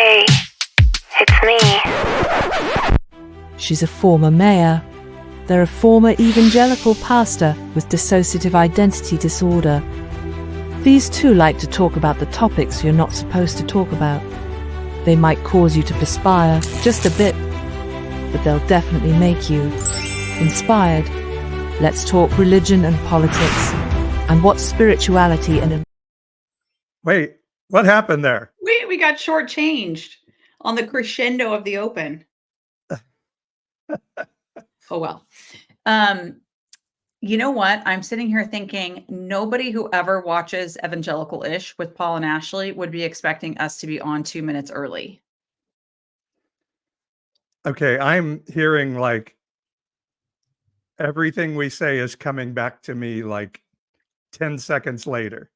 Hey, it's me. She's a former mayor. They're a former evangelical pastor with dissociative identity disorder. These two like to talk about the topics you're not supposed to talk about. They might cause you to perspire just a bit, but they'll definitely make you inspired. Let's talk religion and politics, and what spirituality and... Wait, what happened there? We got shortchanged on the crescendo of the open. Oh, well. You know what? I'm sitting here thinking nobody who ever watches Evangelical-ish with Paul and Ashley would be expecting us to be on 2 minutes early. Okay, I'm hearing like everything we say is coming back to me like 10 seconds later.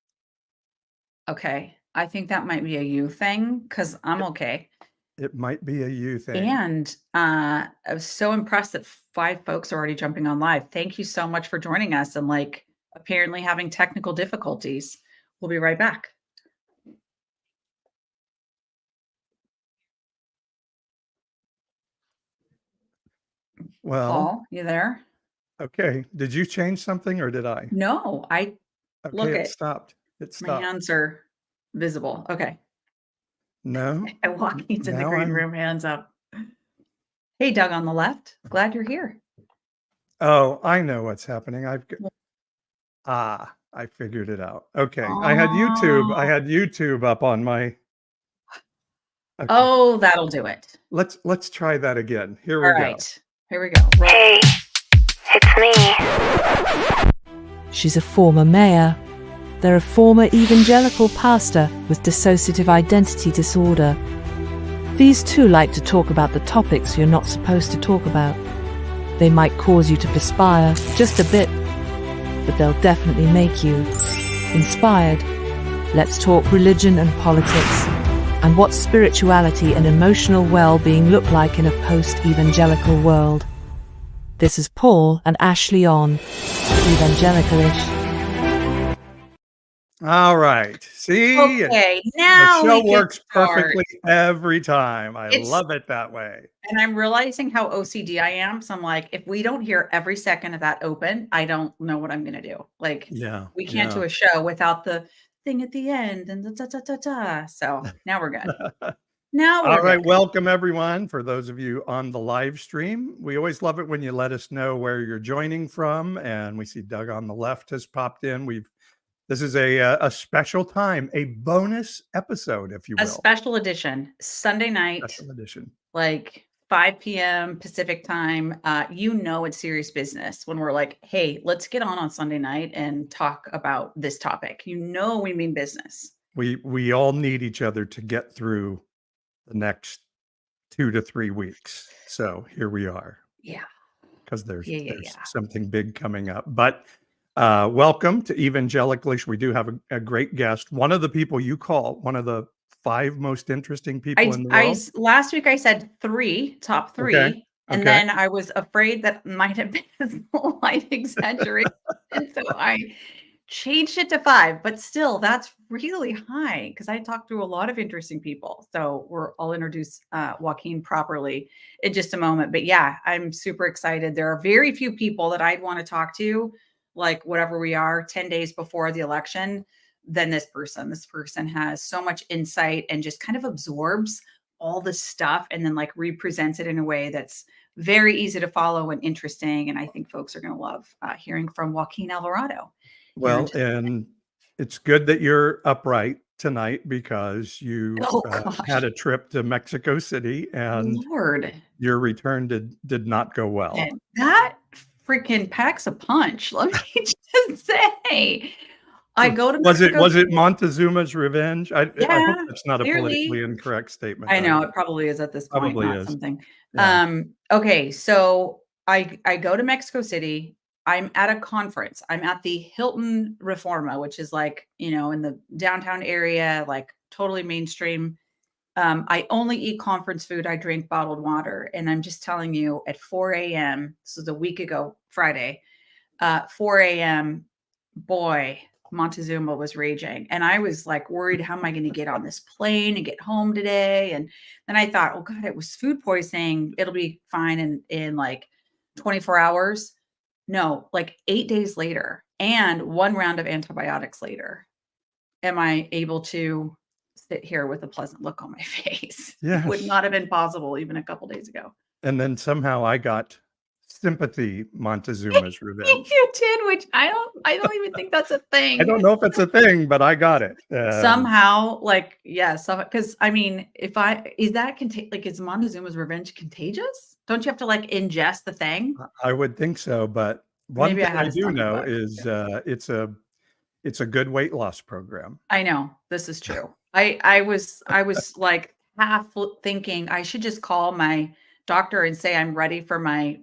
Okay. I think that might be a you thing because I'm okay. It might be a you thing. And I was so impressed that 5 folks are already jumping on live. Thank you so much for joining us and like apparently having technical difficulties. We'll be right back. Well, Paul, you there? okay. Did you change something or did I? No, Okay, look it it. stopped. It My stopped. hands are visible. Okay. No. And Joaquin's in the Now green room, hands up. Hey, Doug on the left. Glad you're here. Oh, I know what's happening. I figured it out. Okay. I had YouTube up on my. Okay. Oh, that'll do it. Let's try that again. Here we All go. right. Here we go. Hey, it's me. She's a former mayor. They're a former evangelical pastor with dissociative identity disorder. These two like to talk about the topics you're not supposed to talk about. They might cause you to perspire just a bit, but they'll definitely make you inspired. Let's talk religion and politics, and what spirituality and emotional well-being look like in a post-evangelical world. This is Paul and Ashley on Evangelical-ish. All right. See? Okay, now the show we can works start. perfectly every time. I It's- love it that way. And I'm realizing how OCD I am. So I'm like, if we don't hear every second of that open, I don't know what I'm going to do. Like, Yeah. we can't do a show without the thing at the end and the da-da-da-da. So now we're good. Now we're All right. good. Welcome, everyone. For those of you on the live stream, we always love it when you let us know where you're joining from. And we see Doug on the left has popped in. This is a special time, a bonus episode, if you will. A special edition, Sunday night, Special edition. like 5 p.m. Pacific time. It's serious business when we're like, hey, let's get on Sunday night and talk about this topic. We mean business. We all need each other to get through the next 2 to 3 weeks. So here we are. Yeah. Because there's Yeah. something big coming up. But welcome to Evangelical-ish. We do have a great guest. One of the people you call one of the 5 most interesting people in the world. Last week I said top 3. Okay. And then I was afraid that might have been a slight exaggeration. So I changed it to 5, but still that's really high because I talked to a lot of interesting people. So I'll introduce Joaquin properly in just a moment. But yeah, I'm super excited. There are very few people that I'd want to talk to, like whatever we are 10 days before the election, than this person. This person has so much insight and just kind of absorbs all this stuff and then like represents it in a way that's very easy to follow and interesting. And I think folks are going to love hearing from Joaquin Alvarado. Well, and it's good that you're upright tonight because you had a trip to Mexico City and your return did not go well. And that freaking packs a punch. Let me just say, I go to Mexico. Was it Montezuma's revenge? I hope that's not clearly. A politically incorrect statement. I know it probably is at this point. Probably not is. Something. Yeah. Okay, so I go to Mexico City. I'm at a conference. I'm at the Hilton Reforma, which is like, in the downtown area, like totally mainstream. I only eat conference food. I drink bottled water. And I'm just telling you at 4 a.m., this was a week ago, Friday, 4 a.m., boy, Montezuma was raging. And I was like worried, how am I going to get on this plane and get home today? And then I thought, oh God, it was food poisoning. It'll be fine in like 24 hours. No, like 8 days later and 1 round of antibiotics later, am I able to sit here with a pleasant look on my face? It would Yes. not have been possible even a couple days ago. And then somehow I got sympathy Montezuma's revenge. You did, which I don't even think that's a thing. I don't know if it's a thing, but I got it. Somehow, like, yeah, because I mean, is Montezuma's revenge contagious? Don't you have to like ingest the thing? I would think so, but one Maybe I thing had I a do stomach know bug. is it's a good weight loss program. I know this is true. I was like half thinking I should just call my doctor and say I'm ready for my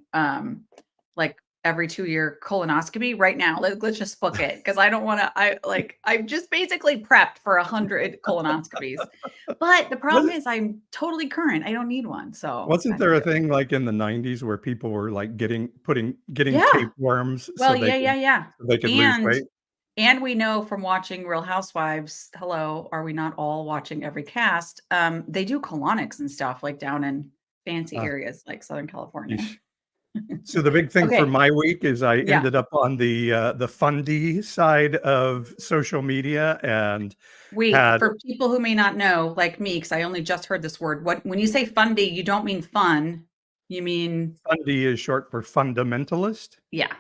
like every 2-year colonoscopy right now. Let's just book it because I don't want to. I've just basically prepped for 100 colonoscopies, but the problem is I'm totally current. I don't need one. So Wasn't there a thing like in the 90s where people were like getting Yeah. tapeworms Well, so they yeah. could lose weight? And we know from watching Real Housewives, hello, are we not all watching every cast? They do colonics and stuff like down in fancy Ah, areas like Southern California. yeesh. So the big thing for Okay. my week is I Yeah. ended up on the fundy side of social media and Wait, had for people who may not know, like me, because I only just heard this word. When you say fundy, you don't mean fun. You mean, fundy is short for fundamentalist. yeah.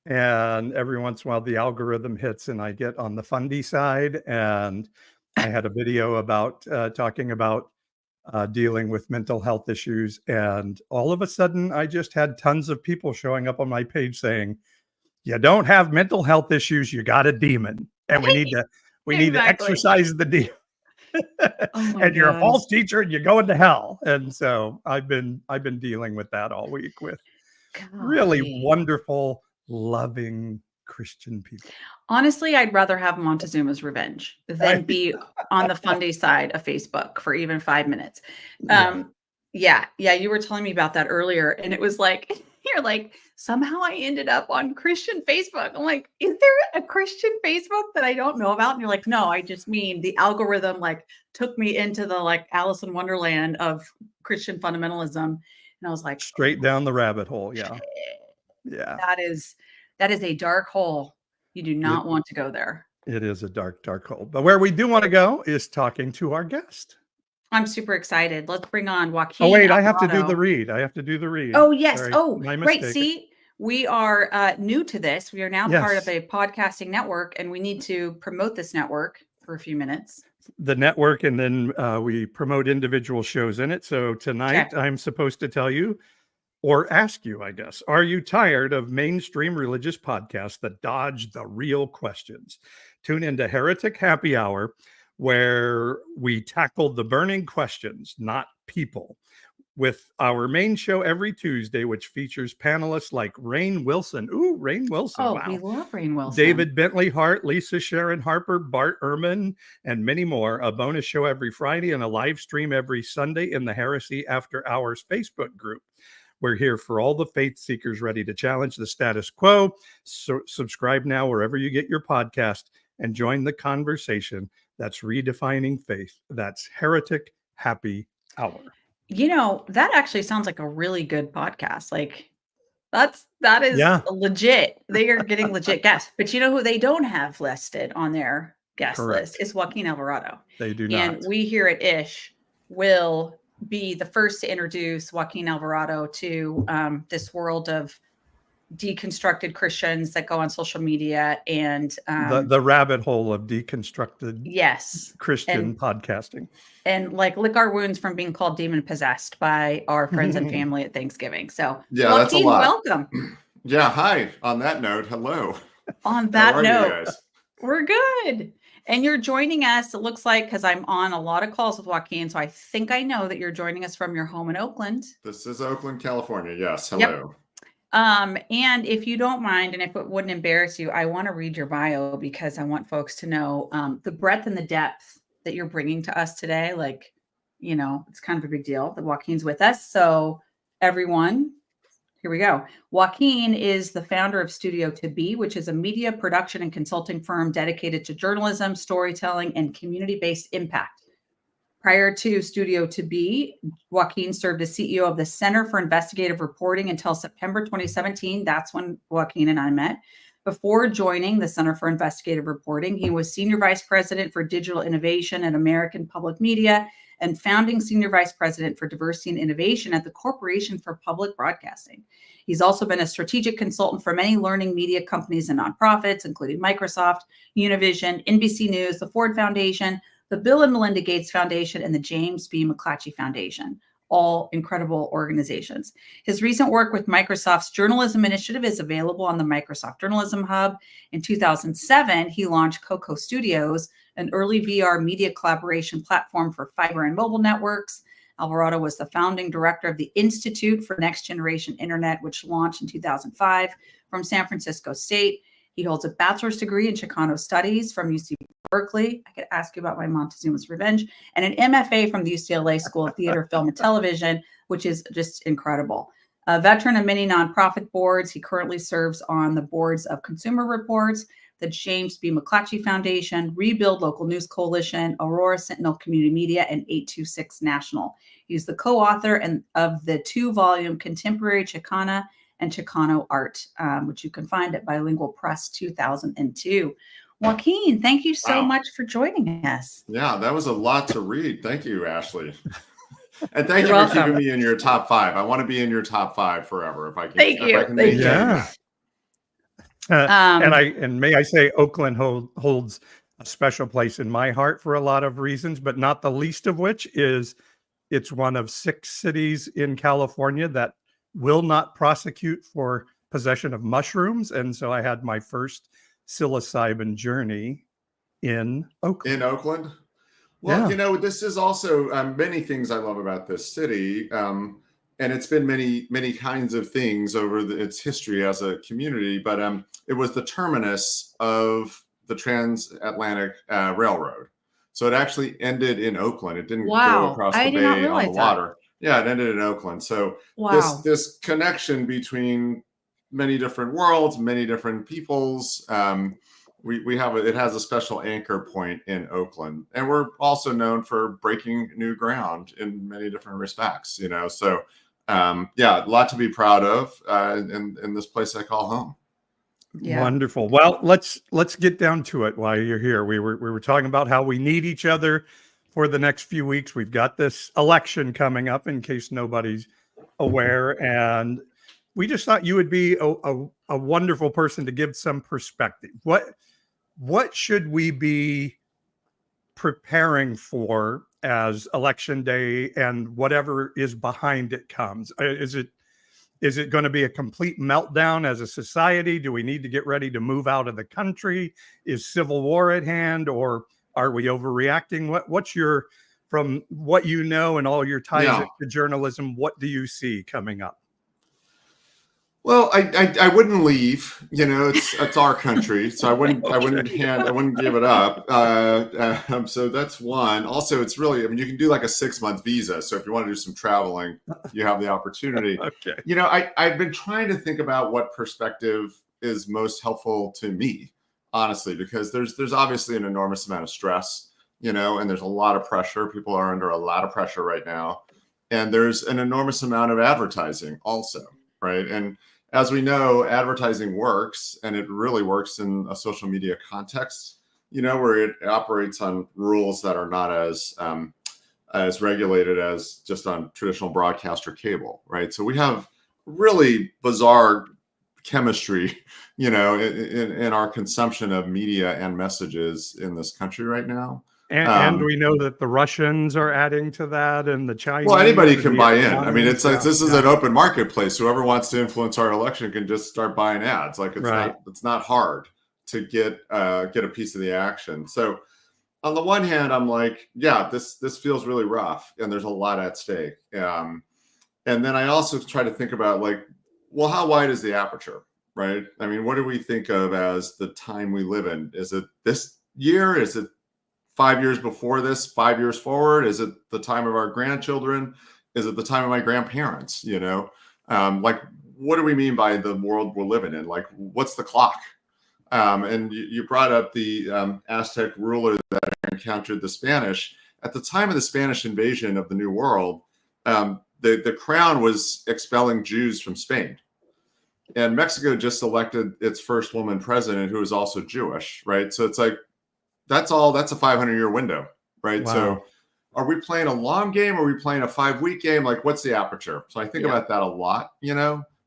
And every once in a while the algorithm hits and I get on the fundy side. And I had a video about talking about dealing with mental health issues. And all of a sudden, I just had tons of people showing up on my page saying, "You don't have mental health issues, you got a demon, and we need to Exactly. exercise the demon. Oh my And you're a God. false teacher, and you're going to hell." And so I've been dealing with that all week with really Golly. wonderful, loving Christian people. Honestly, I'd rather have Montezuma's revenge than be on the fundy side of Facebook for even 5 minutes. Yeah. Yeah, you were telling me about that earlier, and it was like, you're like, somehow I ended up on Christian Facebook. I'm like, is there a Christian Facebook that I don't know about? And you're like, no, I just mean the algorithm like took me into the like Alice in Wonderland of Christian fundamentalism. And I was like, Straight down the rabbit hole. Yeah. shit, Yeah. that is a dark hole. You do not want to go there. It is a dark, dark hole. But where we do want to go is talking to our guest. I'm super excited. Let's bring on Joaquin Oh, wait, I Alvarado. have to do the read. I have to do the read. Oh, yes. Sorry, Oh, my right. mistake. See, we are new to this. We are now part of Yes. a podcasting network, and we need to promote this network for a few minutes. The network, and then we promote individual shows in it. So tonight, Okay. I'm supposed to tell you or ask you, I guess, are you tired of mainstream religious podcasts that dodge the real questions? Tune into Heretic Happy Hour, where we tackle the burning questions, not people, with our main show every Tuesday, which features panelists like Rainn Wilson. Ooh, Rainn Wilson. Oh, Wow. we love Rainn Wilson. David Bentley Hart, Lisa Sharon Harper, Bart Ehrman, and many more. A bonus show every Friday and a live stream every Sunday in the Heresy After Hours Facebook group. We're here for all the faith seekers ready to challenge the status quo. So subscribe now wherever you get your podcast and join the conversation that's redefining faith. That's Heretic Happy Hour. You know, that actually sounds like a really good podcast. Like that is Yeah. legit. They are getting legit guests. But you know who they don't have listed on their guest Correct. list is Joaquin Alvarado. They do not. And we here at Ish will be the first to introduce Joaquin Alvarado to this world of deconstructed Christians that go on social media and the rabbit hole of deconstructed yes, Christian podcasting. And like lick our wounds from being called demon possessed by our friends and family at Thanksgiving. So yeah, Joaquin, that's a lot. Welcome. Yeah, hi. On that note, hello. On that How are you note, guys? we're good. And you're joining us, it looks like, because I'm on a lot of calls with Joaquin. So I think I know that you're joining us from your home in Oakland. This is Oakland, California. Yes, hello. And if you don't mind, and if it wouldn't embarrass you, I want to read your bio because I want folks to know the breadth and the depth that you're bringing to us today. Like, you know, it's kind of a big deal that Joaquin's with us. So everyone, Here we go. Joaquin is the founder of Studiotobe, which is a media production and consulting firm dedicated to journalism, storytelling, and community-based impact. Prior to Studiotobe, Joaquin served as CEO of the Center for Investigative Reporting until September 2017. That's when Joaquin and I met. Before joining the Center for Investigative Reporting, he was Senior Vice President for Digital Innovation at American Public Media and founding Senior Vice President for Diversity and Innovation at the Corporation for Public Broadcasting. He's also been a strategic consultant for many learning media companies and nonprofits, including Microsoft, Univision, NBC News, the Ford Foundation, the Bill and Melinda Gates Foundation, and the James B. McClatchy Foundation, all incredible organizations. His recent work with Microsoft's journalism initiative is available on the Microsoft Journalism Hub. In 2007, he launched Coco Studios, an early VR media collaboration platform for fiber and mobile networks. Alvarado was the founding director of the Institute for Next Generation Internet, which launched in 2005 from San Francisco State. He holds a bachelor's degree in Chicano Studies from UC Berkeley. I could ask you about my Montezuma's Revenge, and an MFA from the UCLA School of Theater, Film, and Television, which is just incredible. A veteran of many nonprofit boards, he currently serves on the boards of Consumer Reports, the James B. McClatchy Foundation, Rebuild Local News Coalition, Aurora Sentinel Community Media, and 826 National. He's the co-author of the 2-volume Contemporary Chicana and Chicano Art, which you can find at Bilingual Press 2002. Joaquin, thank you so much for joining us. Yeah, that was a lot to read. Thank you, Ashley. And thank you for keeping me in your top 5. I want to be in your top 5 forever if I can. Thank you. Yeah. And may I say, Oakland holds a special place in my heart for a lot of reasons, but not the least of which is it's one of 6 cities in California that will not prosecute for possession of mushrooms. And so I had my first psilocybin journey in Oakland. In Oakland? Well, Yeah. This is also many things I love about this city. And it's been many, many kinds of things over its history as a community. But it was the terminus of the transatlantic railroad. So it actually ended in Oakland. It didn't go across the bay on the water. Yeah, it ended in Oakland. So this connection between many different worlds, many different peoples, it has a special anchor point in Oakland. And we're also known for breaking new ground in many different respects, So a lot to be proud of in this place I call home. Yeah. Wonderful. Well, let's get down to it while you're here. We were talking about how we need each other for the next few weeks. We've got this election coming up, in case nobody's aware, and we just thought you would be a wonderful person to give some perspective. What should we be preparing for as election day and whatever is behind it comes? Is it going to be a complete meltdown as a society? Do we need to get ready to move out of the country? Is civil war at hand, or are we overreacting? What's your, from what you know and all your ties to journalism, what do you see coming up? Well, I wouldn't leave. It's our country, so I wouldn't give it up. So that's one. Also, it's really, you can do like a 6-month visa. So if you want to do some traveling, you have the opportunity. Okay. I've been trying to think about what perspective is most helpful to me, honestly, because there's obviously an enormous amount of stress, and there's a lot of pressure. People are under a lot of pressure right now, and there's an enormous amount of advertising also, right? And as we know, advertising works, and it really works in a social media context, where it operates on rules that are not as regulated as just on traditional broadcast or cable, right? So we have really bizarre chemistry, in our consumption of media and messages in this country right now. And we know that the Russians are adding to that, and the Chinese. Well, anybody can buy in. It's like this is an open marketplace. Whoever wants to influence our election can just start buying ads. Like it's not hard to get a piece of the action. So on the one hand, I'm like, this feels really rough, and there's a lot at stake. And then I also try to think about how wide is the aperture, right? What do we think of as the time we live in? Is it this year? Is it 5 years before this, 5 years forward? Is it the time of our grandchildren? Is it the time of my grandparents? what do we mean by the world we're living in? Like, what's the clock? And you brought up the Aztec ruler that encountered the Spanish. At the time of the Spanish invasion of the New World, the crown was expelling Jews from Spain. And Mexico just elected its first woman president who was also Jewish, right? So it's like, that's a 500-year window, right? Wow. So are we playing a long game? Or are we playing a 5-week game? Like, what's the aperture? So I think about that a lot,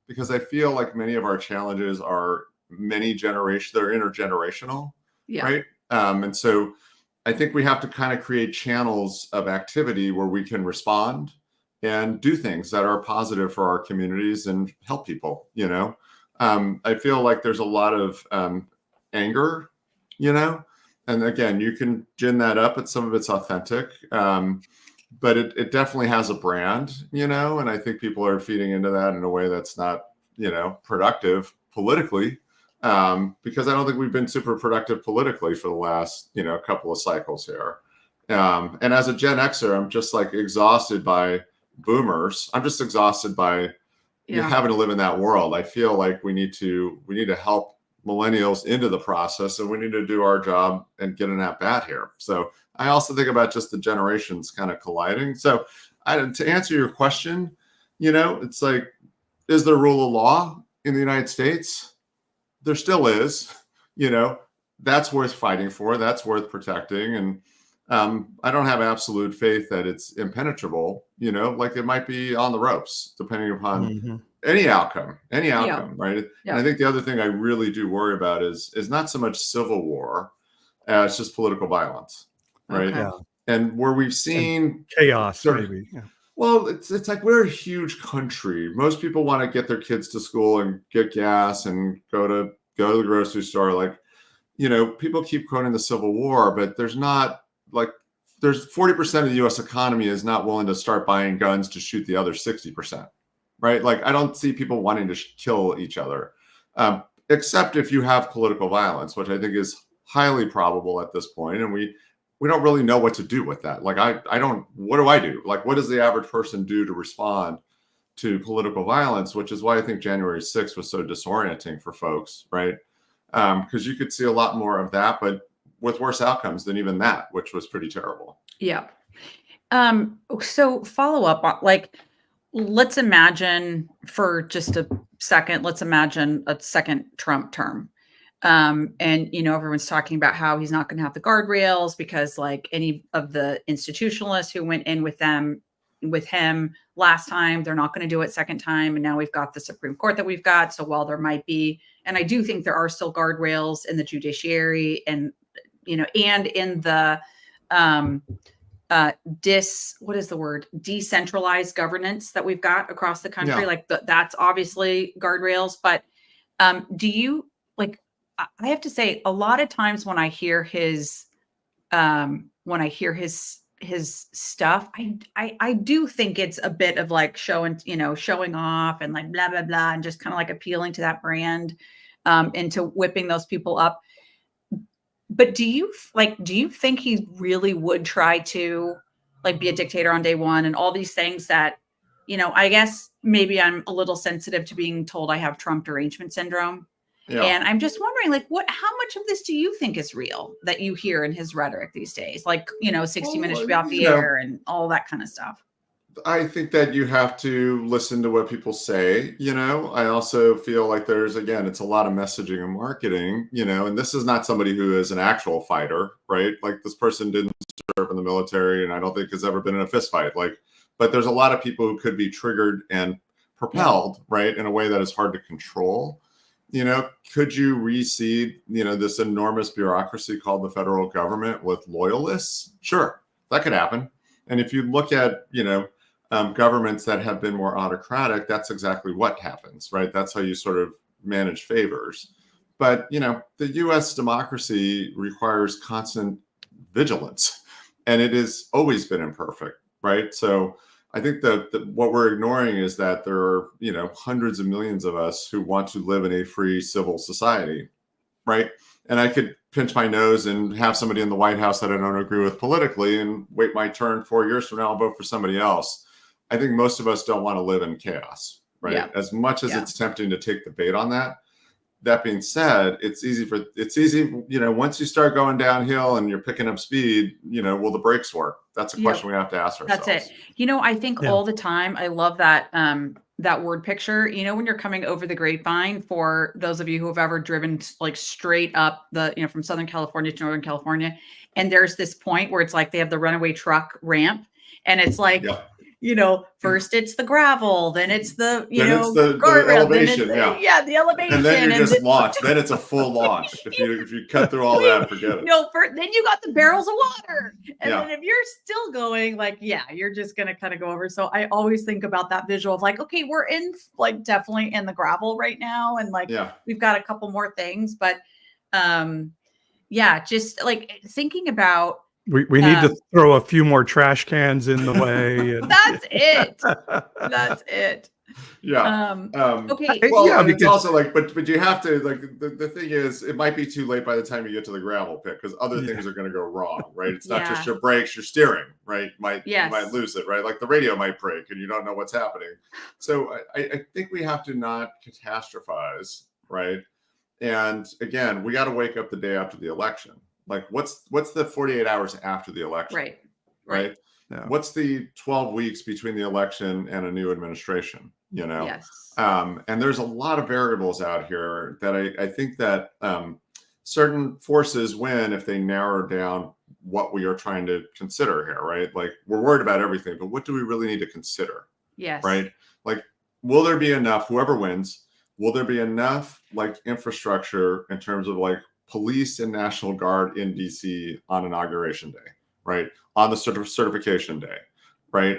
because I feel like many of our challenges are they're intergenerational, right? And so I think we have to kind of create channels of activity where we can respond and do things that are positive for our communities and help people, I feel like there's a lot of anger, and again, you can gin that up, and some of it's authentic, but it definitely has a brand, and I think people are feeding into that in a way that's not, productive politically, because I don't think we've been super productive politically for the last, couple of cycles here. And as a Gen Xer, I'm just like exhausted by boomers. I'm just exhausted by having to live in that world. I feel like we need to help millennials into the process, and we need to do our job and get an at-bat here. So I also think about just the generations kind of colliding. So to answer your question, it's like, is there rule of law in the United States? There still is, that's worth fighting for. That's worth protecting. And I don't have absolute faith that it's impenetrable, like it might be on the ropes, depending upon any outcome, right? And I think the other thing I really do worry about is not so much civil war as just political violence, right? Yeah. And where we've seen chaos, maybe. Yeah. Well, it's like we're a huge country. Most people want to get their kids to school and get gas and go to the grocery store. Like, people keep quoting the Civil War, but there's 40% of the U.S. economy is not willing to start buying guns to shoot the other 60%, right? Like, I don't see people wanting to kill each other, except if you have political violence, which I think is highly probable at this point. And we don't really know what to do with that. Like, what do I do? Like, what does the average person do to respond to political violence? Which is why I think January 6th was so disorienting for folks, right? Because you could see a lot more of that, but with worse outcomes than even that, which was pretty terrible. Yeah. So follow up on, like, let's imagine for just a second, a second Trump term. And, everyone's talking about how he's not going to have the guardrails because, like, any of the institutionalists who went in with him last time, they're not going to do it second time. And now we've got the Supreme Court that we've got. So while there might be, and I do think there are still guardrails in the judiciary and, and in the, decentralized governance that we've got across the country. Like that's obviously guardrails, but, do you, like, I have to say, a lot of times when I hear his stuff, I do think it's a bit of like showing off and like blah, blah, blah, and just kind of like appealing to that brand, into whipping those people up. But do you think he really would try to, like, be a dictator on day one and all these things that, I guess maybe I'm a little sensitive to being told I have Trump derangement syndrome. Yeah. And I'm just wondering, like, how much of this do you think is real that you hear in his rhetoric these days? Like, 60 minutes to be off the air and all that kind of stuff. I think that you have to listen to what people say. I also feel like it's a lot of messaging and marketing, and this is not somebody who is an actual fighter, right? Like, this person didn't serve in the military and I don't think has ever been in a fist fight. But there's a lot of people who could be triggered and propelled, right, in a way that is hard to control. Could you reseed, this enormous bureaucracy called the federal government with loyalists? Sure, that could happen. And if you look at, governments that have been more autocratic, that's exactly what happens, right? That's how you sort of manage favors. But, the U.S. democracy requires constant vigilance, and it has always been imperfect, right? So I think that what we're ignoring is that there are, hundreds of millions of us who want to live in a free civil society, right? And I could pinch my nose and have somebody in the White House that I don't agree with politically and wait my turn 4 years from now, I'll vote for somebody else. I think most of us don't want to live in chaos, right? Yeah. As much as Yeah. it's tempting to take the bait on that. That being said, it's easy, once you start going downhill and you're picking up speed, will the brakes work? That's a question we have to ask ourselves. That's it. I think all the time, I love that that word picture. When you're coming over the grapevine, for those of you who have ever driven like straight up from Southern California to Northern California, and there's this point where it's like they have the runaway truck ramp, and it's like, first it's the gravel, then it's the the guardrail, elevation, the elevation, and then you're just launched. Then it's a full launch. If you cut through all that, forget it. Then you got the barrels of water, and then if you're still going, you're just gonna kind of go over. So I always think about that visual of okay, we're in definitely in the gravel right now, and we've got a couple more things, but just thinking about. We need to throw a few more trash cans in the way. And, that's it. That's it. Yeah. Okay. Well, it's also but you have to the thing is, it might be too late by the time you get to the gravel pit, because other things are going to go wrong, right? It's not just your brakes, your steering, right? You might lose it, right? Like the radio might break and you don't know what's happening. So I think we have to not catastrophize, right? And again, we got to wake up the day after the election. What's the 48 hours after the election? Right. Yeah. What's the 12 weeks between the election and a new administration? Yes. And there's a lot of variables out here that I think that certain forces win if they narrow down what we are trying to consider here, right? We're worried about everything, but what do we really need to consider? Yes. Right. Will there be enough, whoever wins, will there be enough infrastructure in terms of police and National Guard in DC on Inauguration Day, right? On the certification day, right?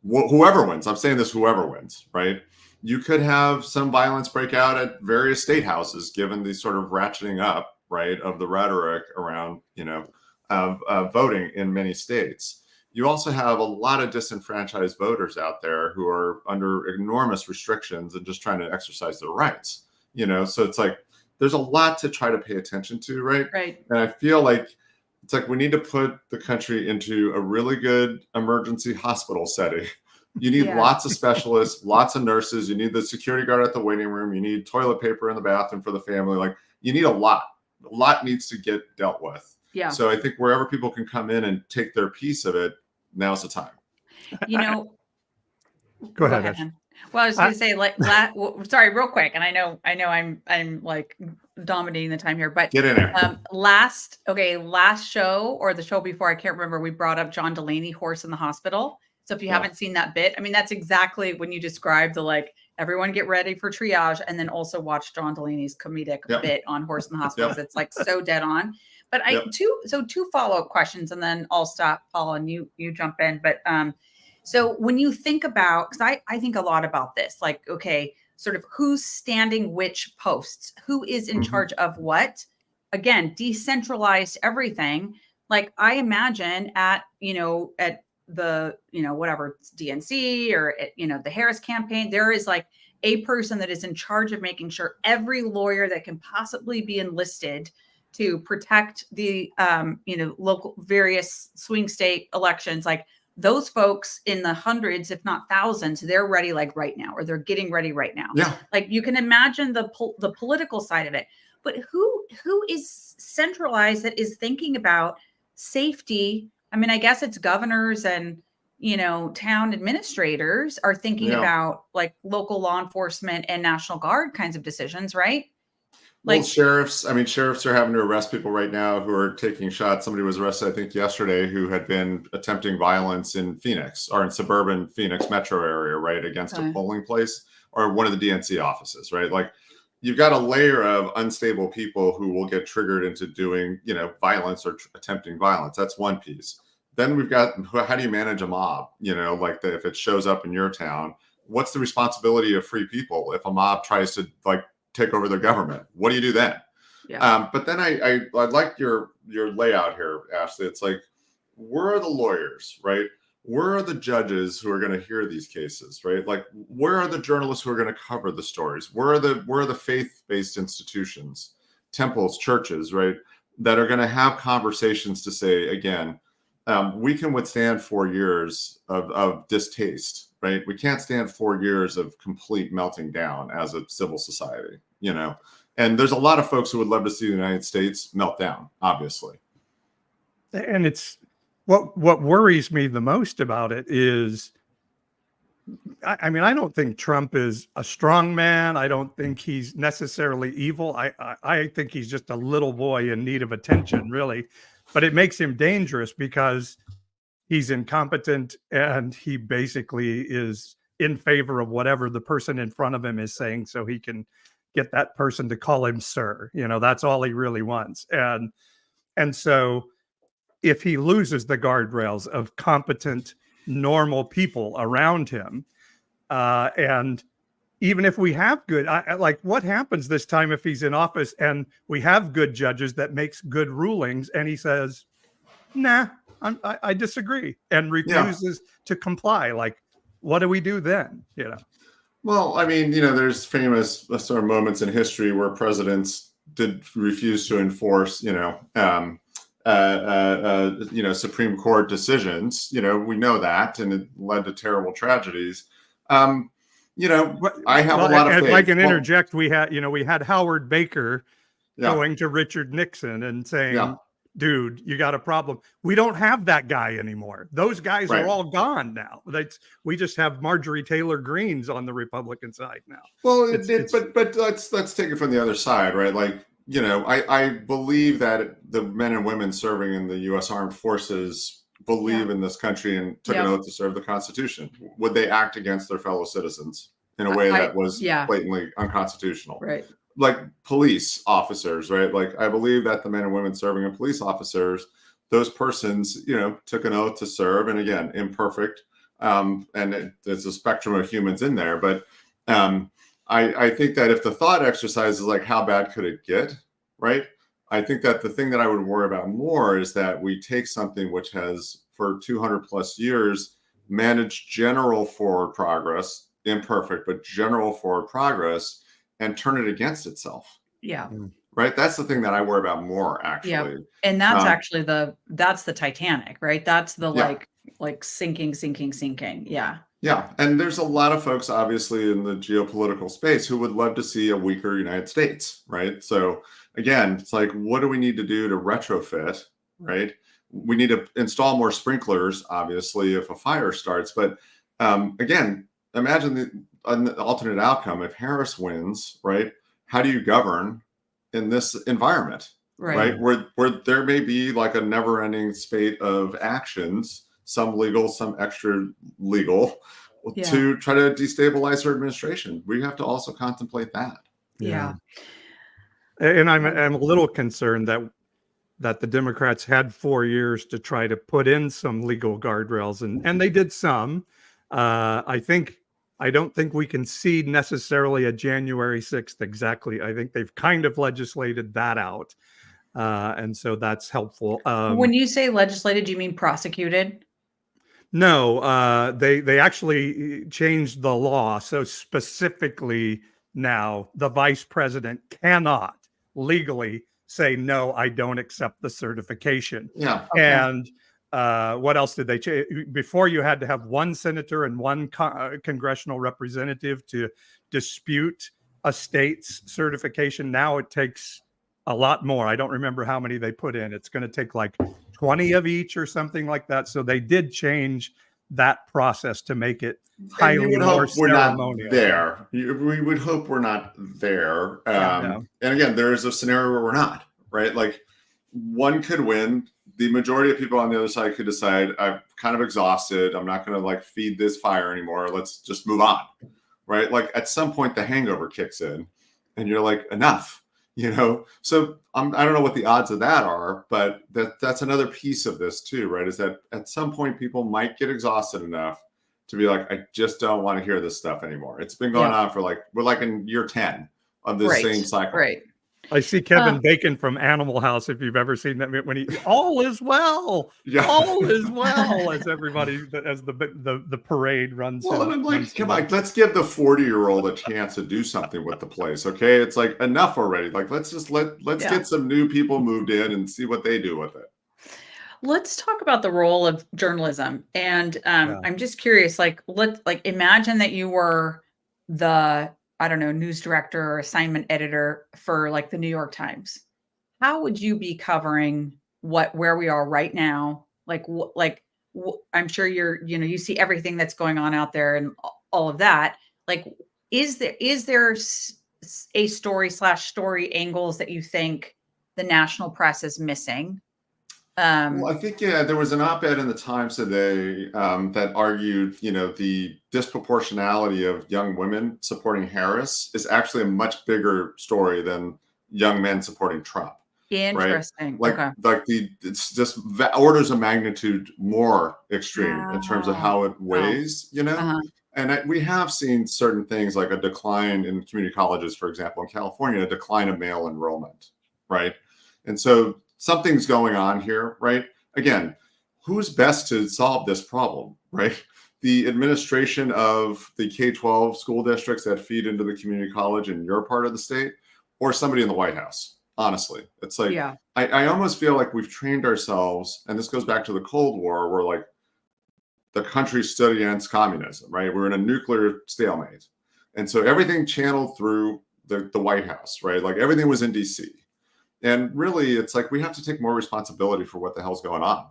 Whoever wins, I'm saying this, whoever wins, right? You could have some violence break out at various state houses, given the sort of ratcheting up, right, of the rhetoric around, voting in many states. You also have a lot of disenfranchised voters out there who are under enormous restrictions and just trying to exercise their rights, so it's there's a lot to try to pay attention to, right? Right. And I feel it's we need to put the country into a really good emergency hospital setting. You need lots of specialists, lots of nurses. You need the security guard at the waiting room. You need toilet paper in the bathroom for the family. You need a lot. A lot needs to get dealt with. Yeah. So I think wherever people can come in and take their piece of it, now's the time. Go ahead. Ash. Well, I was going to say, sorry, real quick, and I know, I'm dominating the time here, but get in there. Last show or the show before, I can't remember. We brought up John Delaney, Horse in the Hospital. So if you haven't seen that bit, that's exactly when you describe the everyone get ready for triage, and then also watch John Delaney's comedic bit on Horse in the Hospital. It's so dead on. But two follow-up questions, and then I'll stop, Paul, and you jump in. But so when you think about, because I think a lot about this, sort of who's standing which posts, who is in charge of what, again, decentralized everything. I imagine at the, whatever, it's DNC or, the Harris campaign, there is a person that is in charge of making sure every lawyer that can possibly be enlisted to protect the, local various swing state elections, those folks in the hundreds, if not thousands, they're ready right now, or they're getting ready right now. Yeah. You can imagine the political side of it, but who is centralized that is thinking about safety? I guess it's governors and, town administrators are thinking about local law enforcement and National Guard kinds of decisions, right? Well, sheriffs are having to arrest people right now who are taking shots. Somebody was arrested, I think, yesterday, who had been attempting violence in Phoenix, or in suburban Phoenix metro area, right, against a polling place or one of the DNC offices, right? You've got a layer of unstable people who will get triggered into doing, violence or attempting violence. That's one piece. Then we've got, how do you manage a mob? If it shows up in your town, what's the responsibility of free people if a mob tries to take over their government? What do you do then? Yeah. But then I like your layout here, Ashley. It's where are the lawyers, right? Where are the judges who are going to hear these cases, right? Where are the journalists who are going to cover the stories? Where are the faith-based institutions, temples, churches, right, that are going to have conversations to say, again, we can withstand 4 years of distaste, right? We can't stand 4 years of complete melting down as a civil society, you know? And there's a lot of folks who would love to see the United States melt down, obviously. And it's what worries me the most about it is, I mean, I don't think Trump is a strong man. I don't think he's necessarily evil. I think he's just a little boy in need of attention, really. But it makes him dangerous because he's incompetent and he basically is in favor of whatever the person in front of him is saying, so he can get that person to call him sir. You know, that's all he really wants. And so if he loses the guardrails of competent, normal people around him, and even if we have good, like what happens this time if he's in office and we have good judges that makes good rulings and he says, nah, I disagree and refuses to comply? Like, what do we do then? You know? Well, I mean, you know, there's famous sort of moments in history where presidents did refuse to enforce, Supreme Court decisions. You know, we know that, and it led to terrible tragedies. You know, I have a lot of faith. If I can interject, we had Howard Baker going to Richard Nixon and saying, dude, you got a problem. We don't have that guy anymore. Those guys are all gone now. We just have Marjorie Taylor Greenes on the Republican side now. Well, but let's take it from the other side, right? Like, you know, I believe that the men and women serving in the U.S. Armed Forces believe in this country and took an oath to serve the Constitution. Would they act against their fellow citizens in a way that was blatantly unconstitutional? Right. Like police officers, right? Like, I believe that the men and women serving as police officers, those persons, you know, took an oath to serve, and again, imperfect. And there's a spectrum of humans in there, but I think that if the thought exercise is like, how bad could it get, right? I think that the thing that I would worry about more is that we take something which has for 200 plus years managed general forward progress, imperfect, but general forward progress, and turn it against itself. Yeah. Right. That's the thing that I worry about more, actually. Yeah. And that's actually that's the Titanic, right? That's the like sinking. Yeah. Yeah. And there's a lot of folks, obviously, in the geopolitical space who would love to see a weaker United States. Right. So again, it's like, what do we need to do to retrofit? Right. We need to install more sprinklers, obviously, if a fire starts. But again, imagine an alternate outcome. If Harris wins, right, how do you govern in this environment, right? Where there may be like a never-ending spate of actions, some legal, some extra legal, to try to destabilize her administration. We have to also contemplate that. Yeah. And I'm a little concerned that the Democrats had 4 years to try to put in some legal guardrails, and they did some. I don't think we can see necessarily a January 6th exactly. I think they've kind of legislated that out. And so that's helpful. When you say legislated, do you mean prosecuted? No, they actually changed the law. So specifically now the vice president cannot legally say, no, I don't accept the certification. Yeah. Okay. And what else did they change? Before, you had to have one senator and one congressional representative to dispute a state's certification. Now it takes a lot more. I don't remember how many they put in. It's going to take like 20 of each or something like that. So they did change that process to make it highly more ceremonial. We would hope we're not there. And again, there is a scenario where we're not, right? Like, one could win. The majority of people on the other side could decide, I'm kind of exhausted. I'm not going to like feed this fire anymore. Let's just move on, right? Like, at some point the hangover kicks in and you're like, enough, you know? So I don't know what the odds of that are, but that's another piece of this too, right? Is that at some point people might get exhausted enough to be like, I just don't want to hear this stuff anymore. It's been going on for we're like in year 10 of this same cycle. Right. I see Kevin Bacon from Animal House, if you've ever seen that, when he all is well, all is well, as everybody, as the parade runs. Well, and I'm like, come on, let's give the 40-year-old a chance to do something with the place. Okay, it's like, enough already. Like, let's get some new people moved in and see what they do with it. Let's talk about the role of journalism. And Yeah. I'm just curious, like, imagine that you were the, I don't know, news director or assignment editor for like the New York Times. How would you be covering where we are right now? I'm sure you see everything that's going on out there and all of that. Like, is there a story angles that you think the national press is missing? Well, I think, yeah, there was an op-ed in the Times today that argued, the disproportionality of young women supporting Harris is actually a much bigger story than young men supporting Trump. Right? Interesting. Like, Okay. it's just orders of magnitude more extreme in terms of Wow. how it weighs, Uh-huh. And we have seen certain things like a decline in community colleges, for example, in California, a decline of male enrollment, right? And so something's going on here, right? Again, who's best to solve this problem, right? The administration of the K-12 school districts that feed into the community college in your part of the state, or somebody in the White House? Honestly, it's like, Yeah. I almost feel like we've trained ourselves, and this goes back to the Cold War, where like the country stood against communism, right? We're in a nuclear stalemate. And so everything channeled through the White House, right? Like everything was in DC. And really, it's like we have to take more responsibility for what the hell's going on,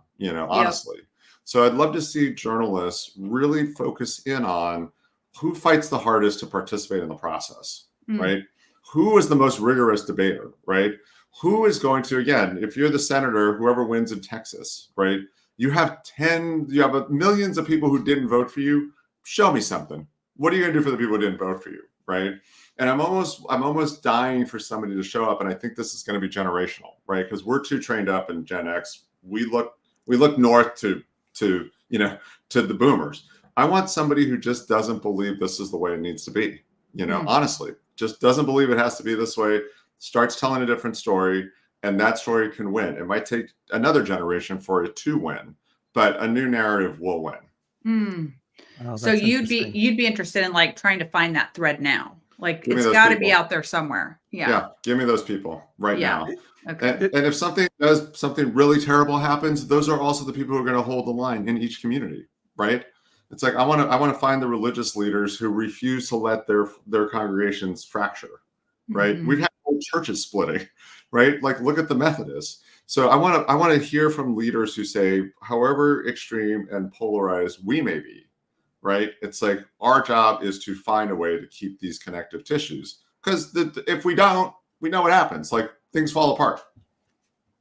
honestly. So I'd love to see journalists really focus in on who fights the hardest to participate in the process, right? Who is the most rigorous debater, right? Who is going to, again, if you're the senator, whoever wins in Texas, right? You have millions of people who didn't vote for you. Show me something. What are you going to do for the people who didn't vote for you, right? And I'm almost dying for somebody to show up. And I think this is going to be generational, right? Because we're too trained up in Gen X. We look north to the boomers. I want somebody who just doesn't believe this is the way it needs to be. Honestly, just doesn't believe it has to be this way. Starts telling a different story. And that story can win. It might take another generation for it to win, but a new narrative will win. Oh, So that's you'd be interesting. interested in like trying to find that thread now. Like Give me it's those got to be people. out there somewhere. Yeah. Yeah, give me those people right Yeah. now. Okay. And if something really terrible happens, those are also the people who are going to hold the line in each community, right? It's like I want to find the religious leaders who refuse to let their congregations fracture, right? We've had whole churches splitting, right? Like look at the Methodists. So I want to hear from leaders who say, however extreme and polarized we may be, right? It's like our job is to find a way to keep these connective tissues, because if we don't, we know what happens. Like things fall apart.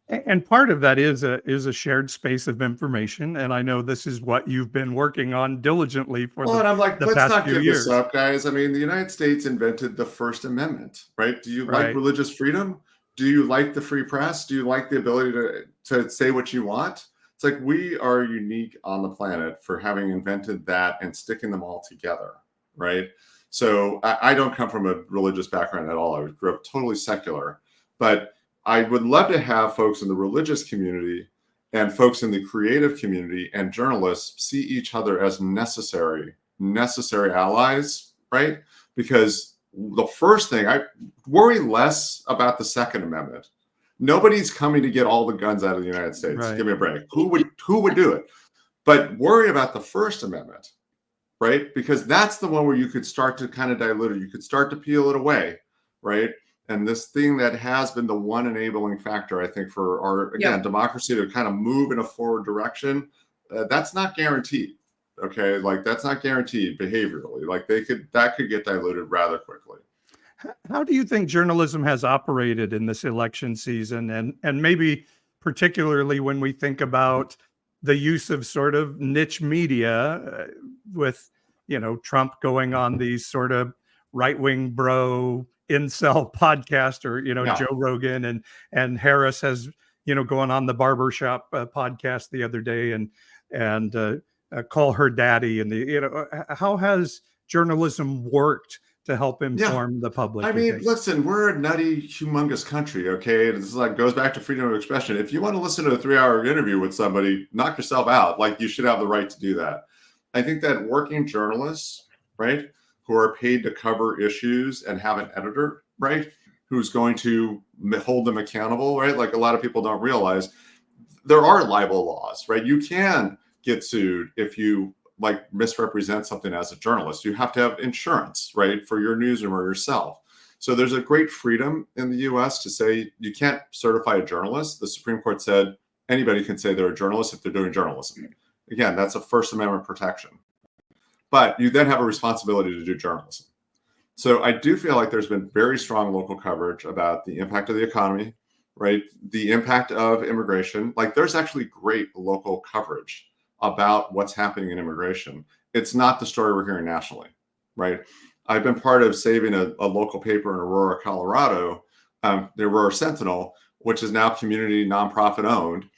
And part of that is a shared space of information. And I know this is what you've been working on diligently for Well, and I'm like, the let's past not few give this years. up, guys. I mean, the United States invented the First Amendment, right? Do you like Right. religious freedom? Do you like the free press? Do you like the ability to say what you want? It's like we are unique on the planet for having invented that and sticking them all together, right? So I don't come from a religious background at all. I grew up totally secular, but I would love to have folks in the religious community and folks in the creative community and journalists see each other as necessary allies, right? Because the first thing, I worry less about the Second Amendment. Nobody's coming to get all the guns out of the United States. Right. Give me a break. Who would do it? But worry about the First Amendment, right? Because that's the one where you could start to kind of dilute it. You could start to peel it away, right? And this thing that has been the one enabling factor, I think, for our, again, democracy to kind of move in a forward direction, that's not guaranteed. Okay. Like that's not guaranteed behaviorally. Like that could get diluted rather quickly. How do you think journalism has operated in this election season? And maybe particularly when we think about the use of sort of niche media with, Trump going on these sort of right-wing bro incel podcast, or, Joe Rogan, and Harris has, going on the barbershop podcast the other day and call her daddy. And how has journalism worked to help inform the public? I mean, listen, we're a nutty, humongous country, okay? This is like goes back to freedom of expression. If you want to listen to a 3-hour interview with somebody, knock yourself out. Like you should have the right to do that. I think that working journalists, right, who are paid to cover issues and have an editor, right, who's going to hold them accountable, right? Like a lot of people don't realize there are libel laws, right? You can get sued if you like misrepresent something as a journalist. You have to have insurance, right, for your newsroom or yourself. So there's a great freedom in the US to say you can't certify a journalist. The Supreme Court said anybody can say they're a journalist if they're doing journalism. Again, that's a First Amendment protection. But you then have a responsibility to do journalism. So I do feel like there's been very strong local coverage about the impact of the economy, right? The impact of immigration. Like there's actually great local coverage about what's happening in immigration. It's not the story we're hearing nationally, right? I've been part of saving a local paper in Aurora, Colorado, the Aurora Sentinel, which is now community nonprofit owned.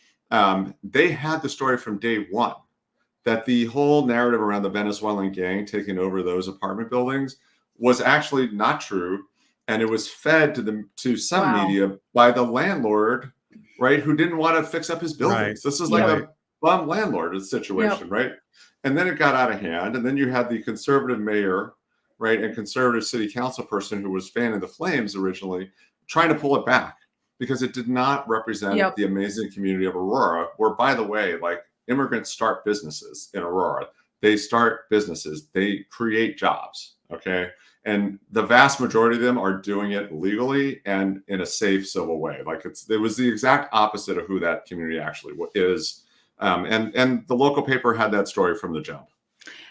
They had the story from day one that the whole narrative around the Venezuelan gang taking over those apartment buildings was actually not true, and it was fed to some media by the landlord, right, who didn't want to fix up his buildings. Right. This is like a bum landlord situation, right? And then it got out of hand, and then you had the conservative mayor, right, and conservative city council person who was fanning the flames originally, trying to pull it back because it did not represent the amazing community of Aurora, where, by the way, like immigrants start businesses in Aurora. They start businesses, they create jobs, okay? And the vast majority of them are doing it legally and in a safe civil way. Like it was the exact opposite of who that community actually is. And the local paper had that story from the jump.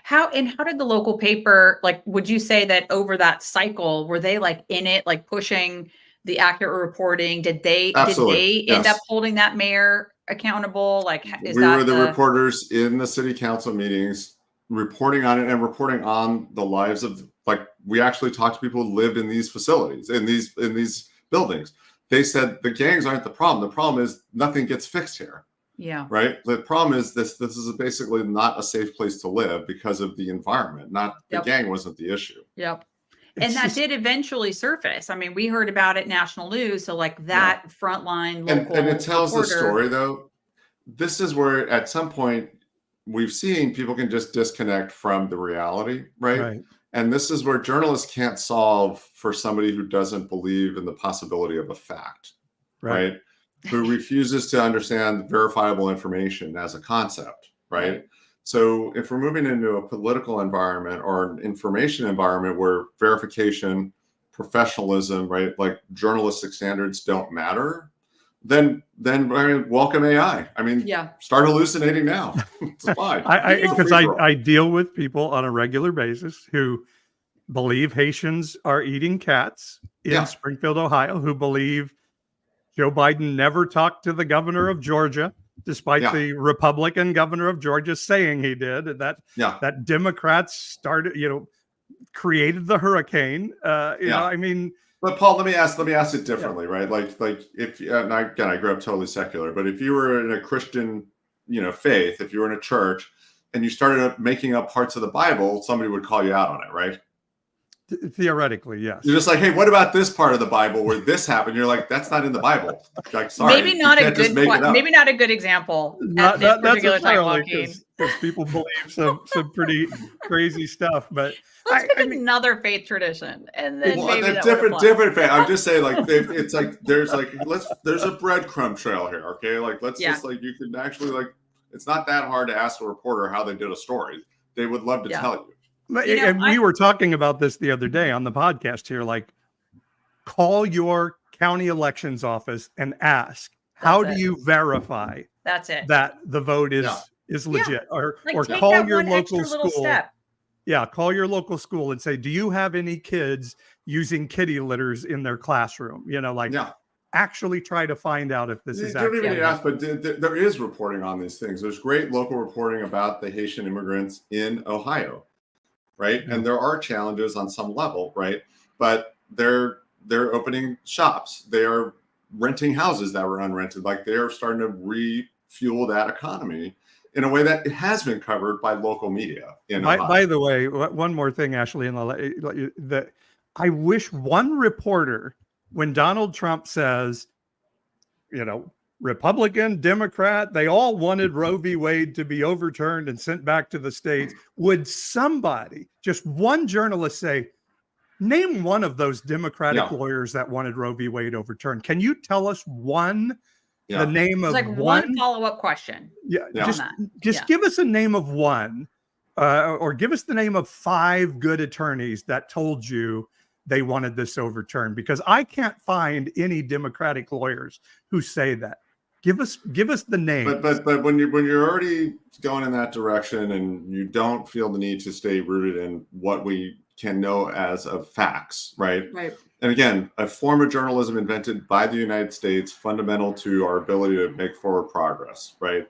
How did the local paper, like, would you say that over that cycle, were they like in it, like pushing the accurate reporting? Did they end up holding that mayor accountable? Like, we were the reporters in the city council meetings reporting on it and reporting on the lives of, like, we actually talked to people who lived in these facilities, in these buildings. They said the gangs aren't the problem. The problem is nothing gets fixed here. Yeah. Right. The problem is this is basically not a safe place to live because of the environment. Not the gang wasn't the issue. Yep. And that did eventually surface. I mean, we heard about it national news. So like that frontline local and it tells reporter. the story though. This is where at some point we've seen people can just disconnect from the reality, right? And this is where journalists can't solve for somebody who doesn't believe in the possibility of a fact, right? Who refuses to understand verifiable information as a concept, right? So if we're moving into a political environment or an information environment where verification, professionalism, right, like journalistic standards don't matter, then I mean, welcome AI. I mean, start hallucinating now. It's fine. Because I deal with people on a regular basis who believe Haitians are eating cats in Springfield, Ohio, who believe Joe Biden never talked to the governor of Georgia, despite the Republican governor of Georgia saying he did. And that Democrats started, created the hurricane. You know, I mean. But Paul, let me ask it differently, right? Like if and again, I grew up totally secular, but if you were in a Christian, faith, if you were in a church and you started making up parts of the Bible, somebody would call you out on it, right? Theoretically, yes. You're just like, hey, what about this part of the Bible where this happened? You're like, that's not in the Bible. Like, sorry, maybe not a good example. Not necessarily, because people believe some pretty crazy stuff. But let's pick another faith tradition, and then maybe that different faith. I'm just saying, like, it's like there's a breadcrumb trail here. Okay, like just like you can actually like, it's not that hard to ask a reporter how they did a story. They would love to tell you. And we were talking about this the other day on the podcast here, like, call your county elections office and ask, how do you verify that the vote is legit? Or call your local school. Call your local school and say, do you have any kids using kitty litters in their classroom? Actually try to find out if this is actually. You don't even ask, but there is reporting on these things. There's great local reporting about the Haitian immigrants in Ohio. Right. And there are challenges on some level. Right. But they're opening shops. They are renting houses that were unrented. Like, they are starting to refuel that economy in a way that it has been covered by local media. By the way, one more thing, Ashley, that I wish one reporter, when Donald Trump says, Republican, Democrat, they all wanted Roe v. Wade to be overturned and sent back to the states. Would somebody, just one journalist, say, name one of those Democratic lawyers that wanted Roe v. Wade overturned? Can you tell us one Yeah. the name It's of like one follow-up question. Yeah, Yeah. just on that. just Yeah. give us a name of one, or give us the name of 5 good attorneys that told you they wanted this overturned, because I can't find any Democratic lawyers who say that. Give us the name. But when you're already going in that direction and you don't feel the need to stay rooted in what we can know as of facts, right? Right. And again, a form of journalism invented by the United States, fundamental to our ability to make forward progress, right?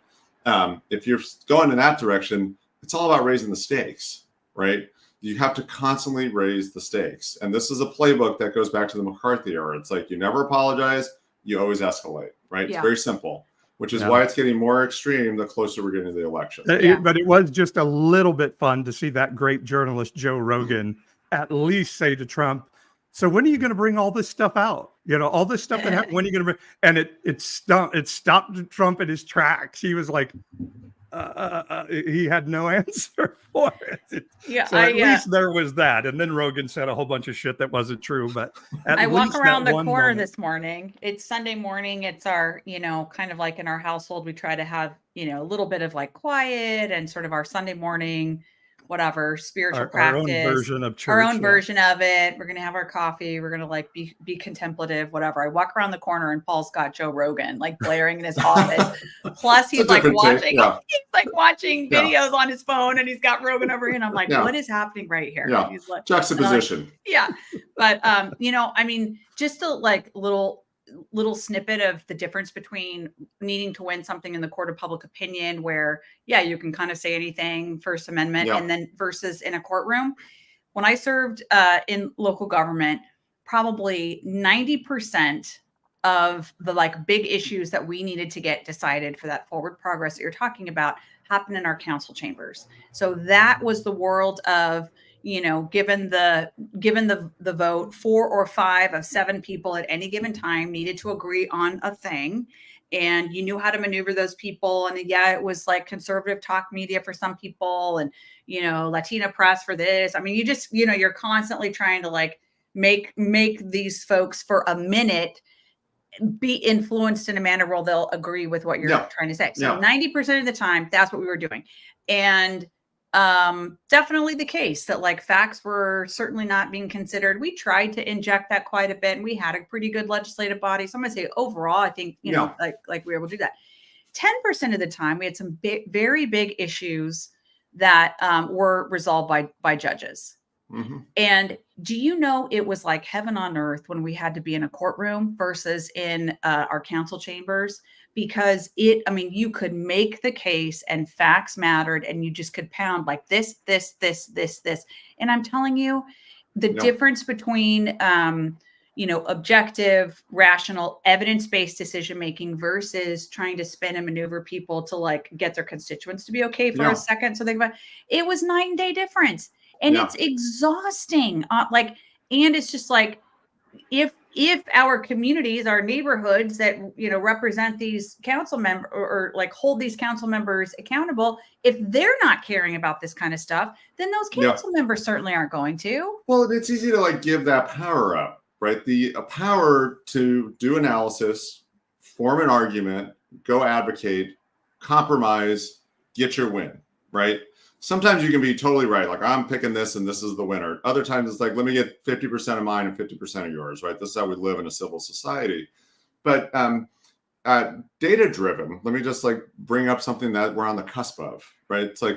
If you're going in that direction, it's all about raising the stakes, right? You have to constantly raise the stakes. And this is a playbook that goes back to the McCarthy era. It's like you never apologize, you always escalate, right? Yeah. It's very simple, which is Yeah. why it's getting more extreme the closer we're getting to the election. Yeah. But it was just a little bit fun to see that great journalist Joe Rogan at least say to Trump, "So when are you going to bring all this stuff out? You know, all this stuff that happened. When are you going to bring?" And it stopped Trump in his tracks. He was like, he had no answer for it. Yeah, So at least there was that. And then Rogan said a whole bunch of shit that wasn't true. But at I walk least around that the one corner moment- this morning. It's Sunday morning. It's our, kind of like in our household, we try to have, a little bit of like quiet and sort of our Sunday morning, whatever, spiritual our practice. own version of church. Our own yeah. version of it. We're going to have our coffee. We're going to like be contemplative, whatever. I walk around the corner and Paul's got Joe Rogan like blaring in his office. Plus he's like watching, he's like watching videos on his phone and he's got Rogan over here. And I'm like, what is happening right here? Yeah. He's like, Juxtaposition. yeah. But, I mean, just a like little snippet of the difference between needing to win something in the court of public opinion where, you can kind of say anything, First Amendment, and then versus in a courtroom. When I served in local government, probably 90% of the like big issues that we needed to get decided for that forward progress that you're talking about happened in our council chambers. So that was the world of, given the vote, 4 or 5 of 7 people at any given time needed to agree on a thing. And you knew how to maneuver those people. And it was like conservative talk media for some people and, Latina press for this. I mean, you just, you're constantly trying to like make these folks for a minute be influenced in a manner where they'll agree with what you're trying to say. So 90% of the time, that's what we were doing. And definitely the case that like facts were certainly not being considered. We tried to inject that quite a bit and we had a pretty good legislative body. So I'm going to say overall, I think, like we were able to do that. 10% of the time we had some very big issues that were resolved by judges. Mm-hmm. And do you know, it was like heaven on earth when we had to be in a courtroom versus in our council chambers, because you could make the case and facts mattered and you just could pound like this. And I'm telling you, the difference between, objective, rational, evidence-based decision-making versus trying to spin and maneuver people to like get their constituents to be okay for a second. So think about it was night and day difference. And it's exhausting. And it's just like, if our communities, our neighborhoods that, represent these council members or like hold these council members accountable, if they're not caring about this kind of stuff, then those council members certainly aren't going to. Well, it's easy to like give that power up, right? The power to do analysis, form an argument, go advocate, compromise, get your win, right? Sometimes you can be totally right. Like I'm picking this and this is the winner. Other times it's like, let me get 50% of mine and 50% of yours, right? This is how we live in a civil society. But data driven, let me just like bring up something that we're on the cusp of, right? It's like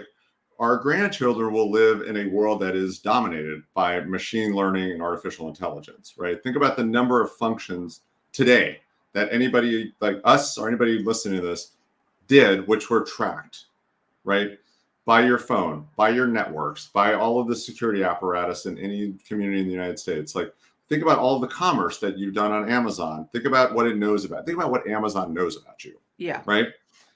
our grandchildren will live in a world that is dominated by machine learning and artificial intelligence, right? Think about the number of functions today that anybody like us or anybody listening to this did, which were tracked, right? By your phone, by your networks, by all of the security apparatus in any community in the United States. Like, think about all the commerce that you've done on Amazon. Think about what it knows about. Think about what Amazon knows about you. Yeah. Right.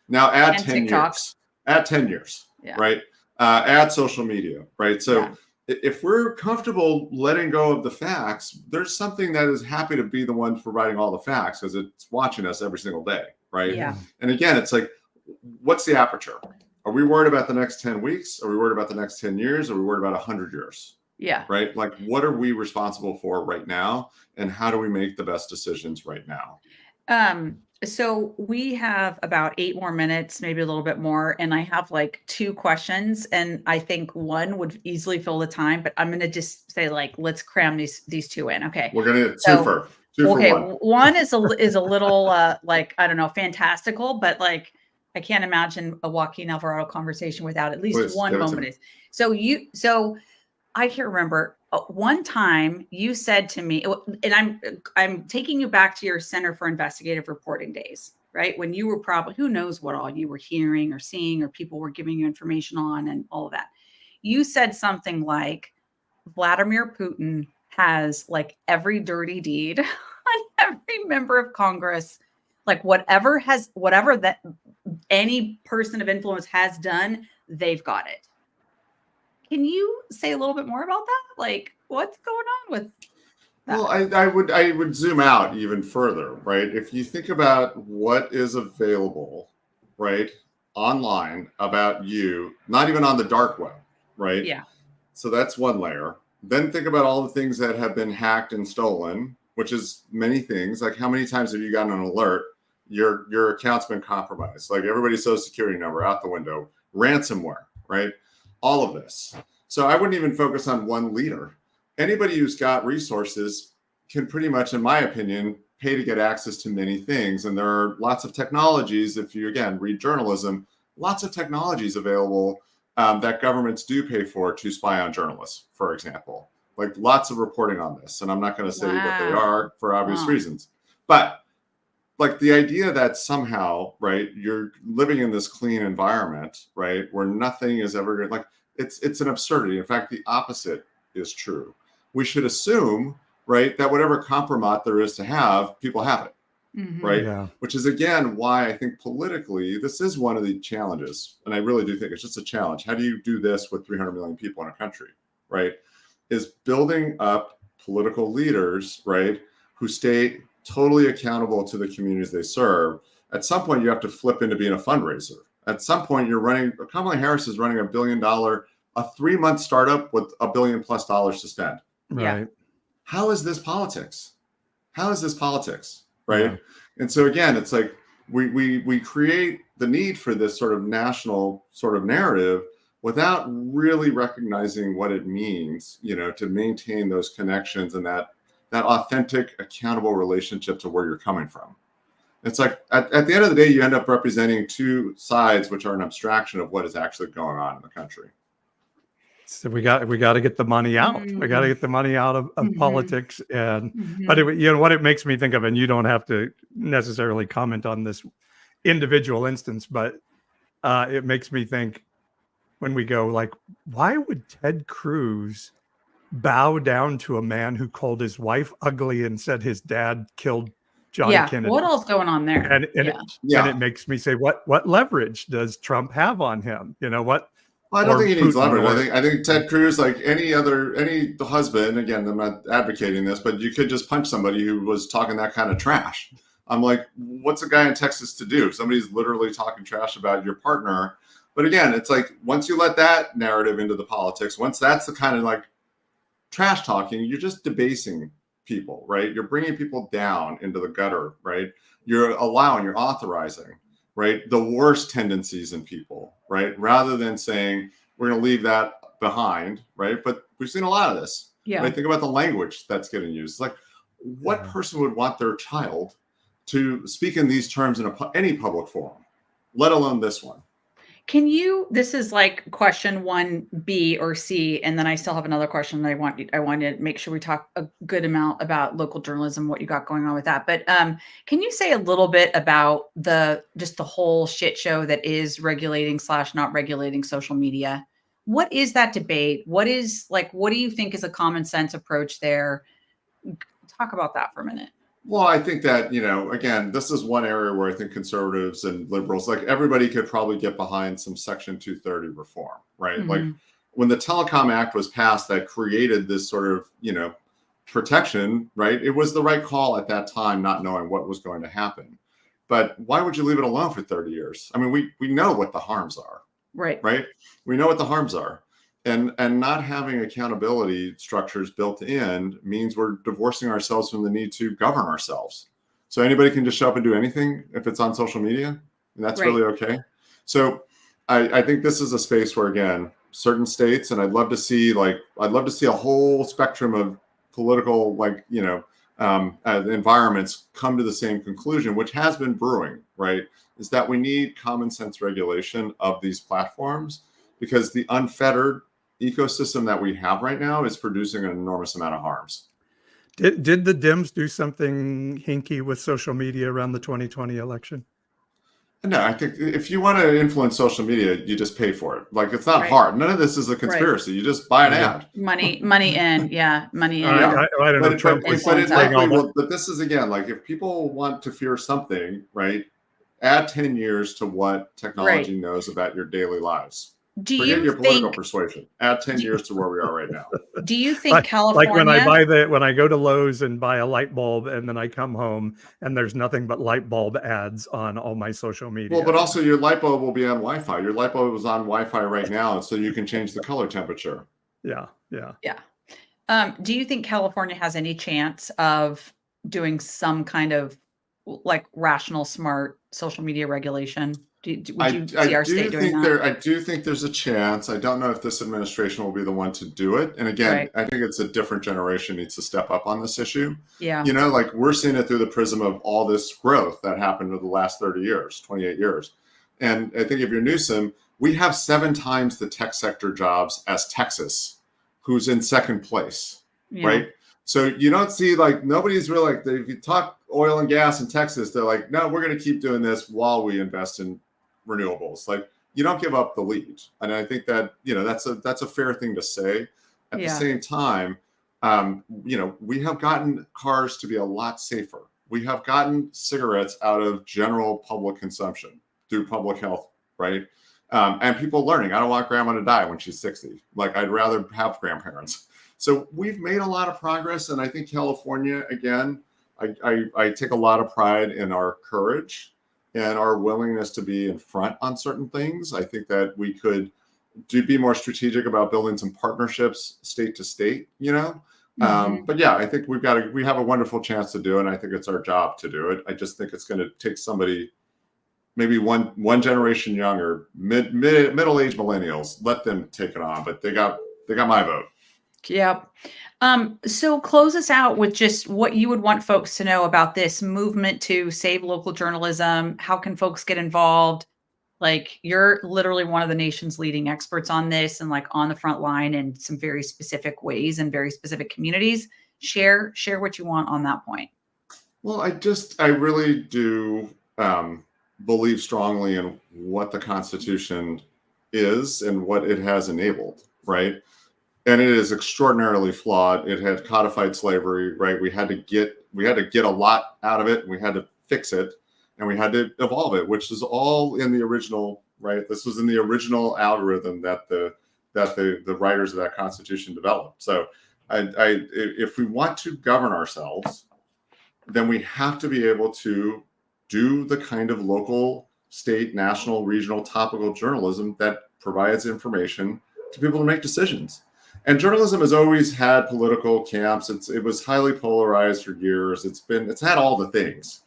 Now add And 10 TikTok. years. Add 10 years. Yeah. Right. Add social media. Right. So if we're comfortable letting go of the facts, there's something that is happy to be the one providing all the facts because it's watching us every single day. Right. Yeah. And again, it's like, what's the aperture? Are we worried about the next 10 weeks? Are we worried about the next 10 years? Are we worried about 100 years? Yeah. Right? Like, what are we responsible for right now? And how do we make the best decisions right now? So we have about 8 more minutes, maybe a little bit more, and I have like 2 questions, and I think one would easily fill the time, but I'm gonna just say like, let's cram these 2 in. Okay. We're gonna get So, two for okay, one. one is a little like, I don't know, fantastical, but like I can't imagine a Joaquin Alvarado conversation without at least Please one give it to moment. me. So I can't remember. One time you said to me, and I'm taking you back to your Center for Investigative Reporting days, right? When you were probably, who knows what all you were hearing or seeing or people were giving you information on and all of that. You said something like Vladimir Putin has like every dirty deed on every member of Congress, like whatever that any person of influence has done, they've got it. Can you say a little bit more about that? Like, what's going on with that? Well, I would zoom out even further, right? If you think about what is available, right, online about you, not even on the dark web, right? Yeah. So that's one layer. Then think about all the things that have been hacked and stolen, which is many things. Like how many times have you gotten an alert? Your account's been compromised. Like everybody's social security number out the window, ransomware, right? All of this. So I wouldn't even focus on one leader. Anybody who's got resources can pretty much, in my opinion, pay to get access to many things. And there are lots of technologies. If you, again, read journalism, lots of technologies available that governments do pay for to spy on journalists, for example. Like lots of reporting on this. And I'm not going to say what they are for obvious reasons. But like the idea that somehow, right, you're living in this clean environment, right, where nothing is ever going to, like, it's an absurdity. In fact, the opposite is true. We should assume, right, that whatever compromise there is to have, people have it, right? Yeah. Which is, again, why I think politically, this is one of the challenges. And I really do think it's just a challenge. How do you do this with 300 million people in a country, right? Is building up political leaders, right, who stay totally accountable to the communities they serve. At some point, you have to flip into being a fundraiser. At some point, you're running, Kamala Harris is running $1 billion, a 3-month startup with $1 billion+ to spend. Yeah. Right. How is this politics? How is this politics? Right. Yeah. And so again, it's like we create the need for this sort of national sort of narrative without really recognizing what it means, you know, to maintain those connections and that authentic, accountable relationship to where you're coming from. It's like at the end of the day, you end up representing two sides, which are an abstraction of what is actually going on in the country. So we got to get the money out. We got to get the money out of politics. And but it, you know what it makes me think of, and you don't have to necessarily comment on this individual instance, but it makes me think when we go like, why would Ted Cruz bow down to a man who called his wife ugly and said his dad killed John Kennedy? What else going on there? And it makes me say, what leverage does Trump have on him? You know what? Well, I don't think he needs leverage. I think Ted Cruz, like any husband, again, I'm not advocating this, but you could just punch somebody who was talking that kind of trash. I'm like, what's a guy in Texas to do? Somebody's literally talking trash about your partner. But again, it's like once you let that narrative into the politics, once that's the kind of like trash talking, you're just debasing people, right? You're bringing people down into the gutter, right? You're authorizing, right, the worst tendencies in people, right? Rather than saying we're going to leave that behind, right? But we've seen a lot of this. Yeah. Right? Think about the language that's getting used. It's like, what person would want their child to speak in these terms in any public forum, let alone this one? This is like question 1B or C, and then I still have another question that I want to make sure we talk a good amount about local journalism, what you got going on with that. But can you say a little bit about just the whole shit show that is regulating / not regulating social media? What is that debate? What do you think is a common sense approach there? Talk about that for a minute. Well, I think that, again, this is one area where I think conservatives and liberals, like everybody could probably get behind some Section 230 reform, right? Mm-hmm. Like when the Telecom Act was passed that created this sort of, protection, right? It was the right call at that time, not knowing what was going to happen. But why would you leave it alone for 30 years? I mean, we know what the harms are. Right. We know what the harms are. And not having accountability structures built in means we're divorcing ourselves from the need to govern ourselves. So anybody can just show up and do anything if it's on social media, and that's Right. really okay. So I think this is a space where, again, certain states, and I'd love to see a whole spectrum of political, environments come to the same conclusion, which has been brewing, right? Is that we need common sense regulation of these platforms, because the unfettered ecosystem that we have right now is producing an enormous amount of harms. Did the Dems do something hinky with social media around the 2020 election? No, I think if you want to influence social media, you just pay for it. Like, it's not Right. hard. None of this is a conspiracy. You just buy an ad. Money in. Yeah. Money in. Yeah. I don't know. But, Trump but, was but it saying all likely that. will, but this is, again, like, if people want to fear something, right, add 10 years to what technology knows about your daily lives. Do Forget you your political think, persuasion. Add 10 years to where we are right now. do you think Like California, when I go to Lowe's and buy a light bulb, and then I come home and there's nothing but light bulb ads on all my social media. Well, but also your light bulb will be on Wi-Fi. Your light bulb is on Wi-Fi right now, so you can change the color temperature. Yeah. do you think California has any chance of doing some kind of like rational, smart social media regulation? Would you see our state doing that? I do think there's a chance. I don't know if this administration will be the one to do it. And again, Right. I think it's a different generation needs to step up on this issue. Yeah. Like, we're seeing it through the prism of all this growth that happened over the last 30 years, 28 years. And I think if you're Newsom, we have 7 times the tech sector jobs as Texas, who's in second place, Yeah. right? So you don't see, like, nobody's really like, if you talk oil and gas in Texas, they're like, no, we're going to keep doing this while we invest in renewables. Like, you don't give up the lead. And I think that, that's a fair thing to say. At the same time, we have gotten cars to be a lot safer. We have gotten cigarettes out of general public consumption through public health, right? And people learning, I don't want grandma to die when she's 60. Like, I'd rather have grandparents. So we've made a lot of progress. And I think California, again, I take a lot of pride in our courage and our willingness to be in front on certain things. I think that we could be more strategic about building some partnerships state to state, But yeah, I think we have a wonderful chance to do it. And I think it's our job to do it. I just think it's going to take somebody, maybe one generation younger, middle-aged millennials, let them take it on. But they got my vote. Yeah. So close us out with just what you would want folks to know about this movement to save local journalism. How can folks get involved? Like, you're literally one of the nation's leading experts on this, and like on the front line in some very specific ways and very specific communities. Share what you want on that point. Well, I really do believe strongly in what the Constitution is and what it has enabled, right? And it is extraordinarily flawed. It had codified slavery, right? We had to get a lot out of it, and we had to fix it, and we had to evolve it, which is all in the original, right? This was in the original algorithm that the writers of that Constitution developed. So if we want to govern ourselves, then we have to be able to do the kind of local, state, national, regional, topical journalism that provides information to people to make decisions. And journalism has always had political camps. It was highly polarized for years. It's had all the things,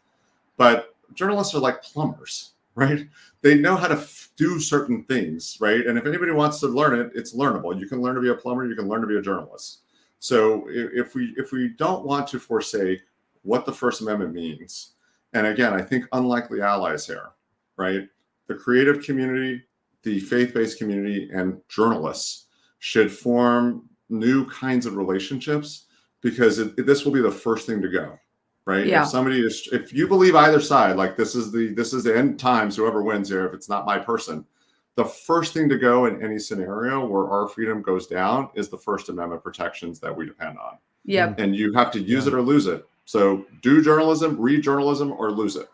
but journalists are like plumbers, right? They know how to do certain things, right? And if anybody wants to learn it, it's learnable. You can learn to be a plumber. You can learn to be a journalist. So if we don't want to forsake what the First Amendment means, and again, I think unlikely allies here, right? The creative community, the faith-based community, and journalists should form new kinds of relationships, because this will be the first thing to go, right? Yeah. If you believe either side, like this is the end times, whoever wins here, if it's not my person, the first thing to go in any scenario where our freedom goes down is the First Amendment protections that we depend on. Yep. And you have to use it or lose it. So do journalism, read journalism, or lose it.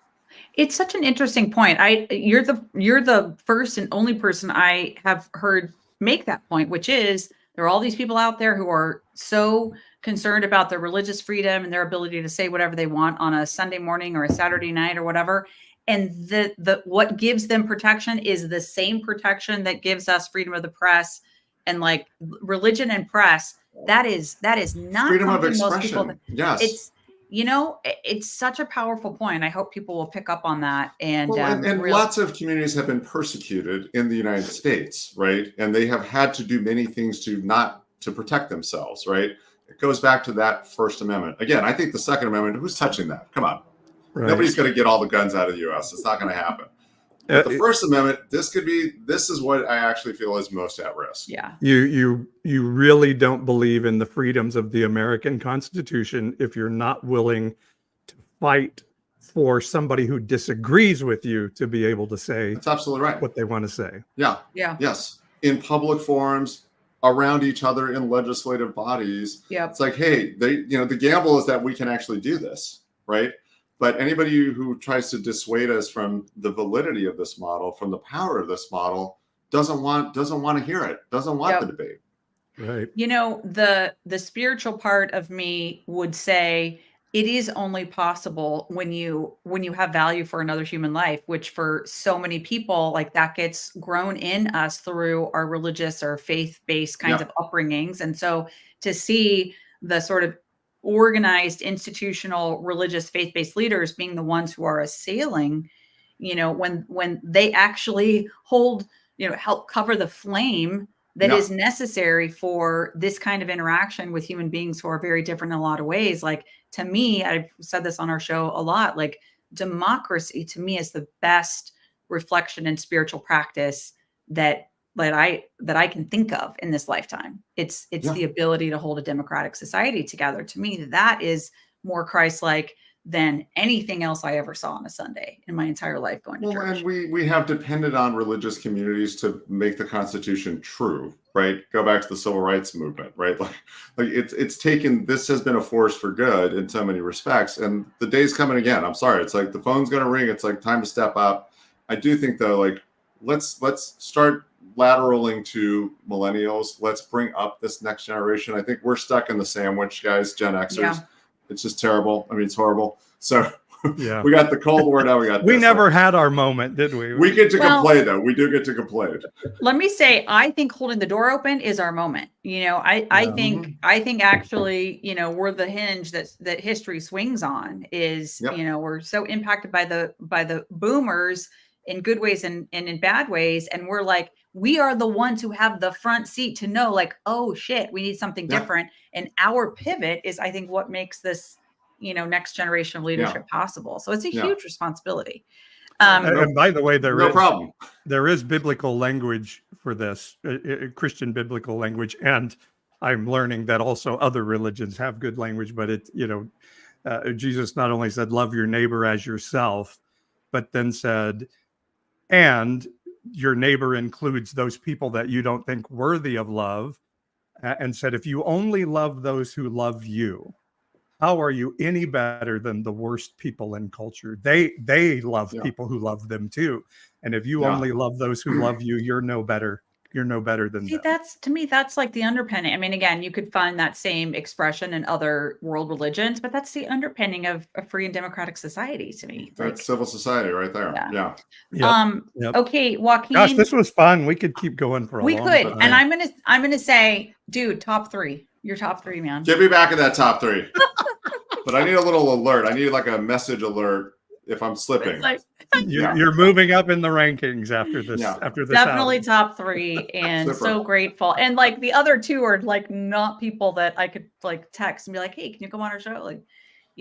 It's such an interesting point. You're the first and only person I have heard make that point, which is there are all these people out there who are so concerned about their religious freedom and their ability to say whatever they want on a Sunday morning or a Saturday night or whatever. And the what gives them protection is the same protection that gives us freedom of the press, and like religion and press. That is not freedom of something most expression. people. Yes. It's such a powerful point. I hope people will pick up on that. And, Well, and lots of communities have been persecuted in the United States, right? And they have had to do many things to protect themselves, right? It goes back to that First Amendment. Again, I think the Second Amendment, who's touching that? Come on. Right. Nobody's going to get all the guns out of the U.S. It's not going to happen. But the First Amendment, this is what I actually feel is most at risk. Yeah. You really don't believe in the freedoms of the American Constitution if you're not willing to fight for somebody who disagrees with you to be able to say That's absolutely right. what they want to say. Yeah. Yeah. Yes. In public forums, around each other in legislative bodies. Yeah. It's like, hey, the gamble is that we can actually do this, right? But anybody who tries to dissuade us from the validity of this model, from the power of this model, doesn't want to hear it, doesn't want the debate. Right. The spiritual part of me would say it is only possible when you have value for another human life, which for so many people, like that gets grown in us through our religious or faith-based kinds of upbringings. And so to see the sort of organized institutional religious faith-based leaders being the ones who are assailing, when they actually hold, help cover the flame that is necessary for this kind of interaction with human beings who are very different in a lot of ways. Like, to me, I've said this on our show a lot, like democracy to me is the best reflection and spiritual practice that I can think of in this lifetime. It's the ability to hold a democratic society together. To me, that is more Christ-like than anything else I ever saw on a Sunday in my entire life going to church. And we have depended on religious communities to make the Constitution true, right? Go back to the civil rights movement, right? Like it's taken, this has been a force for good in so many respects. And the day's coming again. I'm sorry. It's like the phone's going to ring. It's like time to step up. I do think though, like, let's start lateraling to millennials. Let's bring up this next generation. I think we're stuck in the sandwich, guys, Gen Xers. Yeah. It's just terrible. I mean, it's horrible. So we got the Cold War. Now we got we never had our moment, did we? We get to complain, though. We do get to complain. Let me say, I think holding the door open is our moment. I think actually, we're the hinge that history swings on. Is we're so impacted by the boomers in good ways and in bad ways, and we're like, we are the ones who have the front seat to know, like, oh shit, we need something different. And our pivot is, I think, what makes this, next generation of leadership possible. So it's a huge responsibility. And by the way, problem. There is biblical language for this, Christian biblical language. And I'm learning that also other religions have good language, but Jesus not only said, love your neighbor as yourself, but then said, and your neighbor includes those people that you don't think worthy of love, and said, if you only love those who love you, how are you any better than the worst people in culture? They love people who love them too. And if you only love those who love you, you're no better. You're no better than them. That's, to me, that's like the underpinning. I mean, again, you could find that same expression in other world religions, but that's the underpinning of a free and democratic society to me. That's civil society right there. Yeah. Yep. Okay, Joaquin. Gosh, this was fun. We could keep going for a long time. We could. And I'm gonna say, dude, top 3. Your top 3, man. Get me back in that top 3. But I need a little alert. I need like a message alert if I'm slipping. You're moving up in the rankings after this. After this, definitely top 3, and so grateful. And like the other 2 are like not people that I could like text and be like, "Hey, can you come on our show?" Like,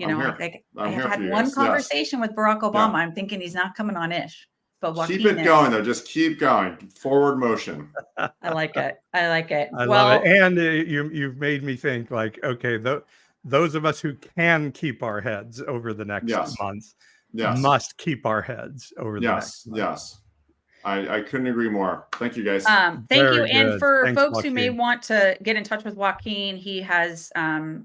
I have had one conversation with Barack Obama. I'm thinking he's not coming on ish. But Joaquin keep it going though. Just keep going. Forward motion. I like it. I love it. And you've made me think like, okay, those of us who can keep our heads over the next months must keep our heads over the next month. Yes. I couldn't agree more. Thank you, guys. Thank you. And for folks who may want to get in touch with Joaquin, he has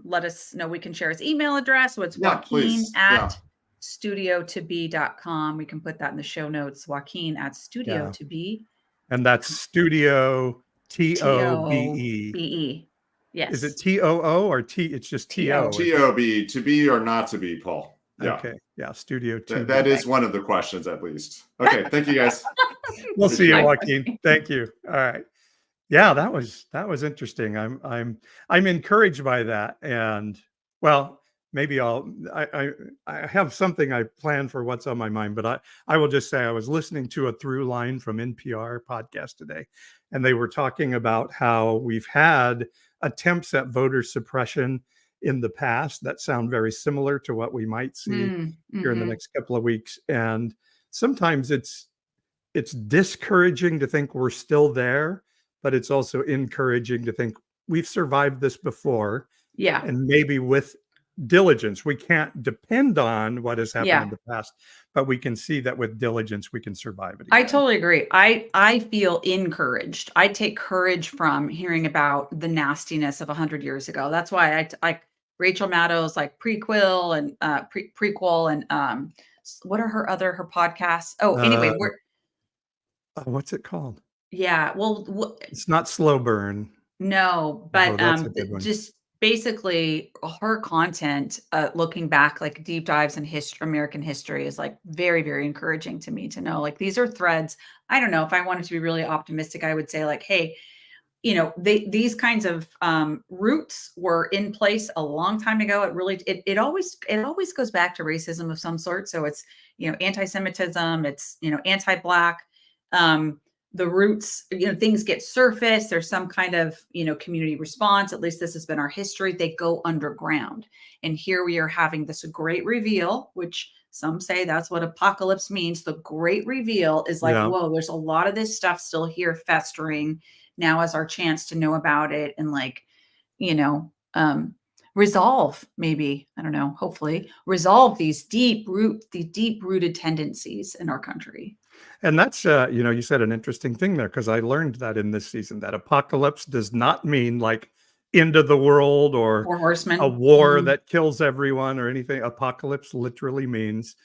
let us know we can share his email address. So it's Joaquin at studiotobe.com. We can put that in the show notes. Joaquin at studiotobe. And that's Studio TOBE. Yes. Is it TOO or T? It's just TO. TOB, to be or not to be, Paul. Yeah. Okay. Yeah. Studio TOBE. That is one of the questions, at least. Okay. Thank you, guys. We'll see you, Joaquin. Thank you. All right. Yeah, that was interesting. I'm encouraged by that. And well, maybe I have something I planned for what's on my mind, but I will just say I was listening to a through line from NPR podcast today, and they were talking about how we've had attempts at voter suppression in the past that sound very similar to what we might see here in the next couple of weeks. And sometimes it's discouraging to think we're still there, but it's also encouraging to think we've survived this before. Yeah. And maybe with diligence, we can't depend on what has happened in the past, but we can see that with diligence, we can survive it again. I totally agree. I feel encouraged. I take courage from hearing about the nastiness of 100 years ago. That's why I Rachel Maddow's like prequel and prequel and what are her podcasts? Oh, anyway, what's it called? Yeah, well, It's not Slow Burn. No, but that's a good one. just basically her content, looking back, like deep dives in American history, is like very, very encouraging to me to know. Like these are threads. I don't know if I wanted to be really optimistic, I would say like, hey, these kinds of roots were in place a long time ago. It always goes back to racism of some sort. So it's anti-Semitism. It's anti-Black. The roots, things get surfaced. There's some kind of, community response. At least this has been our history. They go underground. And here we are having this great reveal, which some say that's what apocalypse means. The great reveal is like, whoa, there's a lot of this stuff still here festering. Now is our chance to know about it and resolve, maybe, I don't know, hopefully resolve these deep-rooted tendencies in our country. And that's, you said an interesting thing there, because I learned that in this season, that apocalypse does not mean like end of the world or horsemen, a war that kills everyone or anything. Apocalypse literally means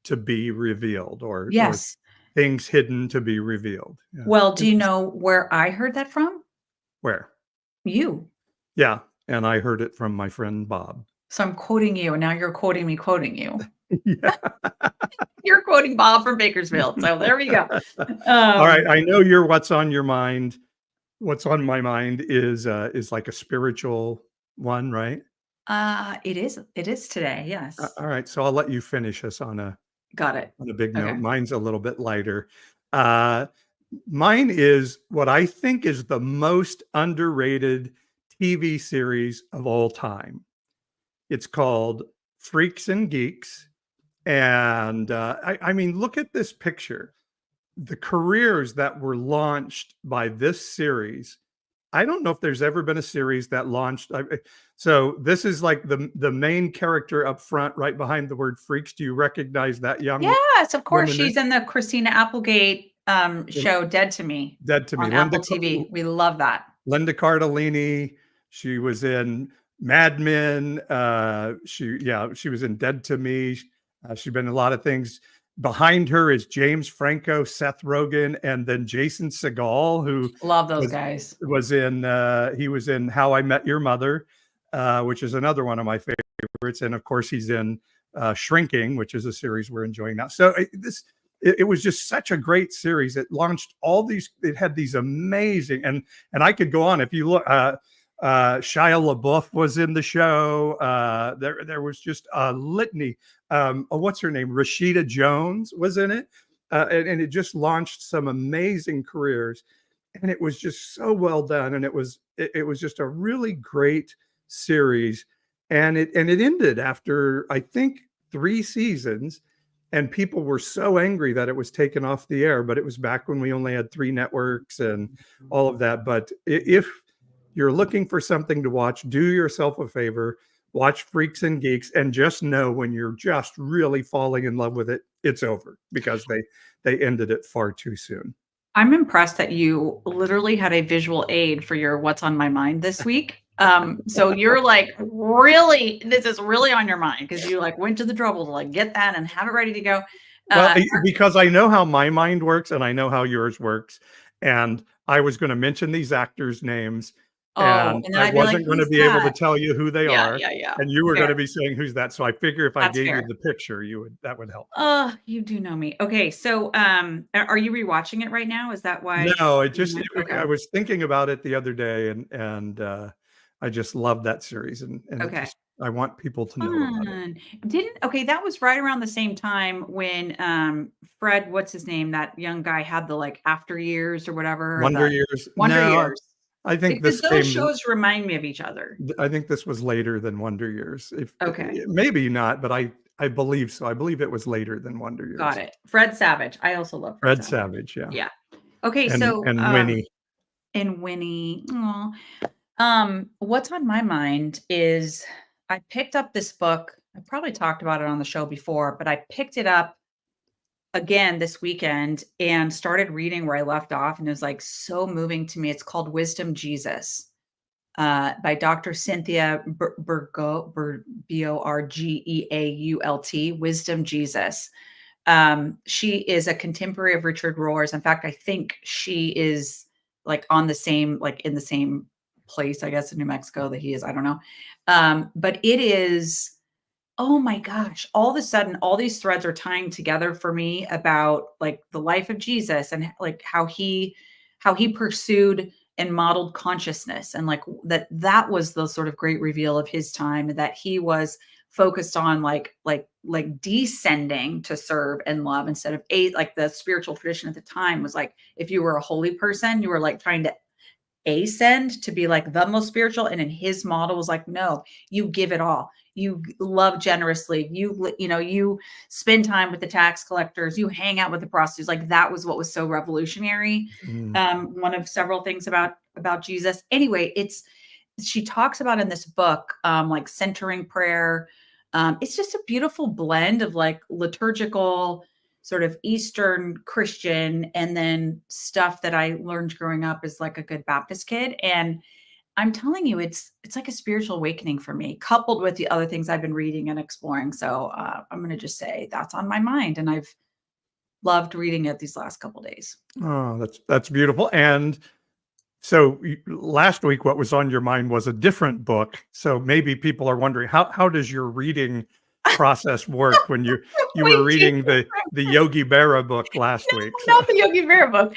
to be revealed or things hidden to be revealed. Yeah. Well, do you know where I heard that from? Where? You. Yeah. And I heard it from my friend Bob. So I'm quoting you, and now you're quoting me, quoting you. Yeah. You're quoting Bob from Bakersfield. So there we go. All right. I know you're what's on your mind. What's on my mind is like a spiritual one, right? It is today. Yes. All right. So I'll let you finish us on a big note. Mine's a little bit lighter. Mine is what I think is the most underrated TV series of all time. It's called Freaks and Geeks. And I mean, look at this picture. The careers that were launched by this series. I don't know if there's ever been a series that launched. So this is like the main character up front, right behind the word freaks. Do you recognize that young? Yes, of course. She's in the Christina Applegate show, Dead to Me. Dead to Me. On Apple TV. We love that. Linda Cardellini. She was in Mad Men. She was in Dead to Me. She's been in a lot of things. Behind her is James Franco, Seth Rogen, and then Jason Segel, who love those guys. He was in How I Met Your Mother, which is another one of my favorites, and of course he's in Shrinking, which is a series we're enjoying now. So it was just such a great series. It launched all these. It had these amazing, and I could go on if you look. Shia LaBeouf was in the show. There was just a litany. What's her name? Rashida Jones was in it. And it just launched some amazing careers. And it was just so well done. And it was just a really great series. And it ended after, I think, 3 seasons. And people were so angry that it was taken off the air. But it was back when we only had 3 networks and all of that. But if you're looking for something to watch, do yourself a favor, watch Freaks and Geeks, and just know when you're just really falling in love with it, it's over, because they ended it far too soon. I'm impressed that you literally had a visual aid for your What's on My Mind this week. So you're like, really, this is really on your mind, because you like went to the trouble to like get that and have it ready to go. Well, because I know how my mind works and I know how yours works. And I was going to mention these actors' names. And I wasn't going to be able to tell you who they are. Yeah. And you were going to be saying who's that. So I figure if I gave you the picture, that would help. You do know me. Okay. So are you rewatching it right now? Is that why? No, I was thinking about it the other day, and I just love that series, and Okay. I want people to know about it. Fun. Okay, that was right around the same time when Fred, what's his name? That young guy had the like after years or whatever, Wonder the Years. Wonder No, Years. I think Because this those came. shows remind me of each other. I think this was later than Wonder Years. If Okay. maybe not, but I believe so. I believe it was later than Wonder Got Years. it. Fred Savage. I also love Fred Red Savage. Savage, yeah, Yeah. Okay, and so Winnie. and Winnie. Aw. What's on my mind is I picked up this book. I probably talked about it on the show before, but I picked it up again this weekend and started reading where I left off, and it was like so moving to me. It's called Wisdom Jesus, by Dr. Cynthia Borgeault, Wisdom Jesus. She is a contemporary of Richard Rohr's. In fact, I think she is like on the same, like in the same place, I guess, in New Mexico that he is. I don't know. But it is, oh my gosh, all of a sudden, all these threads are tying together for me about like the life of Jesus and like how he pursued and modeled consciousness, and like that was the sort of great reveal of his time, that he was focused on like descending to serve and love instead of like the spiritual tradition at the time was like if you were a holy person, you were like trying to ascend to be like the most spiritual, and in his model was like, no, you give it all, you love generously, you spend time with the tax collectors, you hang out with the prostitutes. Like that was what was so revolutionary. Mm. One of several things about Jesus. Anyway, she talks about in this book like centering prayer. It's just a beautiful blend of like liturgical sort of Eastern Christian, and then stuff that I learned growing up as like a good Baptist kid. And I'm telling you, it's like a spiritual awakening for me, coupled with the other things I've been reading and exploring. So I'm going to just say that's on my mind, and I've loved reading it these last couple days. Oh, that's beautiful. And so last week, what was on your mind was a different book. So maybe people are wondering how does your reading process work when you were Wait, reading the Yogi Berra book last week? So. Not the Yogi Berra book,